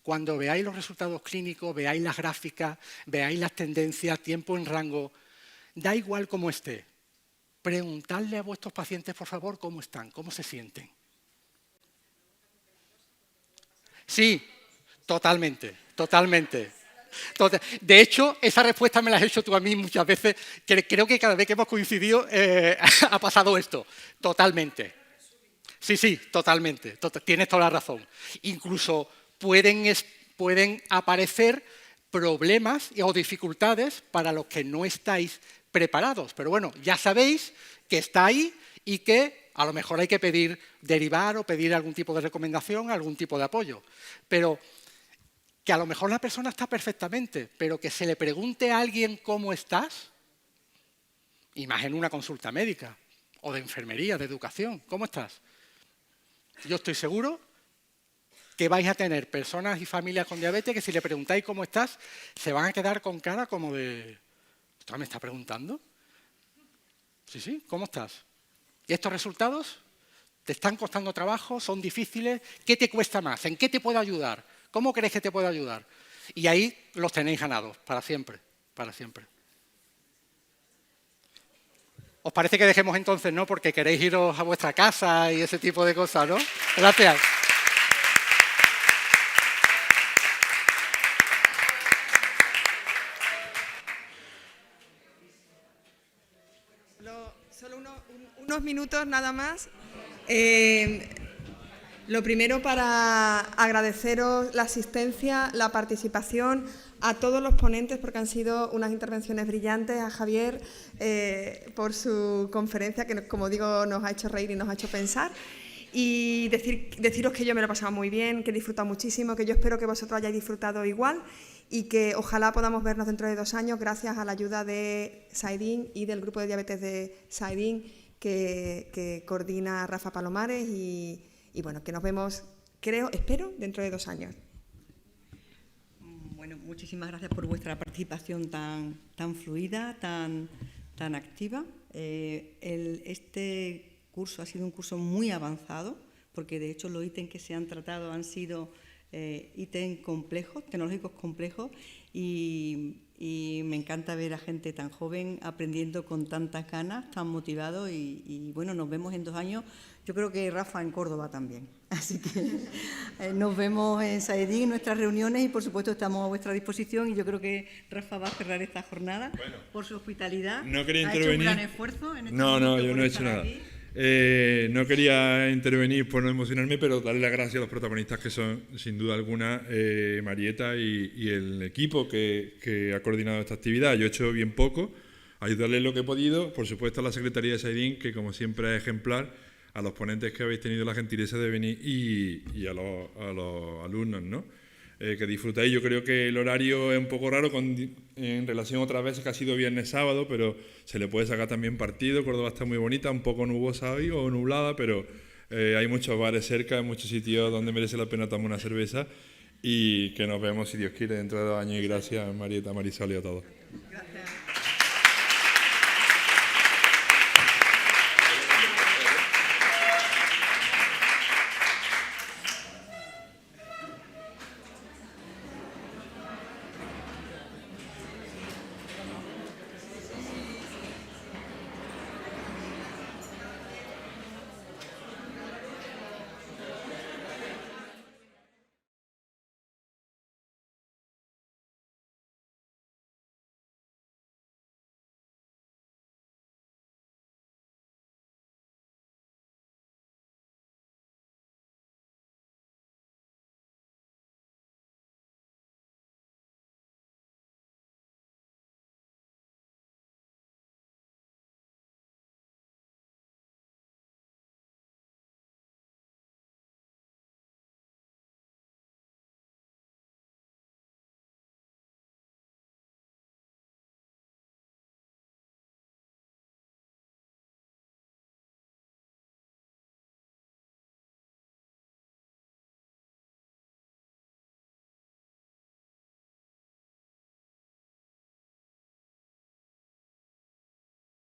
cuando veáis los resultados clínicos, veáis las gráficas, veáis las tendencias, tiempo en rango, da igual cómo esté. Preguntadle a vuestros pacientes, por favor, cómo están, cómo se sienten. Sí, totalmente, totalmente. De hecho, esa respuesta me la has hecho tú a mí muchas veces. Creo que cada vez que hemos coincidido ha pasado esto. Totalmente. Sí, totalmente. Tienes toda la razón. Incluso pueden aparecer problemas o dificultades para los que no estáis preparados. Pero bueno, ya sabéis que está ahí y que a lo mejor hay que derivar o pedir algún tipo de recomendación, algún tipo de apoyo. Pero que a lo mejor la persona está perfectamente, pero que se le pregunte a alguien cómo estás, y más en una consulta médica, o de enfermería, de educación, ¿cómo estás? Yo estoy seguro que vais a tener personas y familias con diabetes que si le preguntáis cómo estás, se van a quedar con cara como de, ¿usted me está preguntando? Sí, ¿cómo estás? ¿Y estos resultados te están costando trabajo? ¿Son difíciles? ¿Qué te cuesta más? ¿En qué te puedo ayudar? ¿Cómo crees que te puedo ayudar? Y ahí los tenéis ganados, para siempre, para siempre. ¿Os parece que dejemos entonces, no? Porque queréis iros a vuestra casa y ese tipo de cosas, ¿no? Gracias. Solo unos minutos nada más. Lo primero, para agradeceros la asistencia, la participación, a todos los ponentes porque han sido unas intervenciones brillantes, a Javier por su conferencia que, como digo, nos ha hecho reír y nos ha hecho pensar, y deciros que yo me lo he pasado muy bien, que he disfrutado muchísimo, que yo espero que vosotros hayáis disfrutado igual y que ojalá podamos vernos dentro de 2 años gracias a la ayuda de SAIDIN y del grupo de diabetes de SAIDIN que coordina Rafa Palomares y bueno, que nos vemos, espero, dentro de 2 años. Bueno, muchísimas gracias por vuestra participación tan fluida, tan activa. Este curso ha sido un curso muy avanzado, porque de hecho los ítems que se han tratado han sido ítems complejos, tecnológicos complejos, y me encanta ver a gente tan joven aprendiendo con tantas ganas, tan motivados, y bueno, nos vemos en 2 años. Yo creo que Rafa en Córdoba también. Así que nos vemos en SAIDIN, en nuestras reuniones, y por supuesto estamos a vuestra disposición, y yo creo que Rafa va a cerrar esta jornada por su hospitalidad. No quería ha intervenir. hecho un gran esfuerzo en este No, momento yo por no he estar hecho nada. aquí. No quería intervenir por no emocionarme, pero darle las gracias a los protagonistas que son, sin duda alguna, Marieta y el equipo que ha coordinado esta actividad. Yo he hecho bien poco, ayudarles lo que he podido, por supuesto a la Secretaría de SAIDIN, que como siempre es ejemplar, a los ponentes que habéis tenido la gentileza de venir y a los alumnos, ¿no? Que disfrutáis. Yo creo que el horario es un poco raro en relación a otras veces que ha sido viernes, sábado, pero se le puede sacar también partido. Córdoba está muy bonita, un poco nubosa hoy o nublada, pero hay muchos bares cerca, hay muchos sitios donde merece la pena tomar una cerveza, y que nos vemos, si Dios quiere, dentro de 2 años. Y gracias, Marieta, Marisol y a todos. Gracias.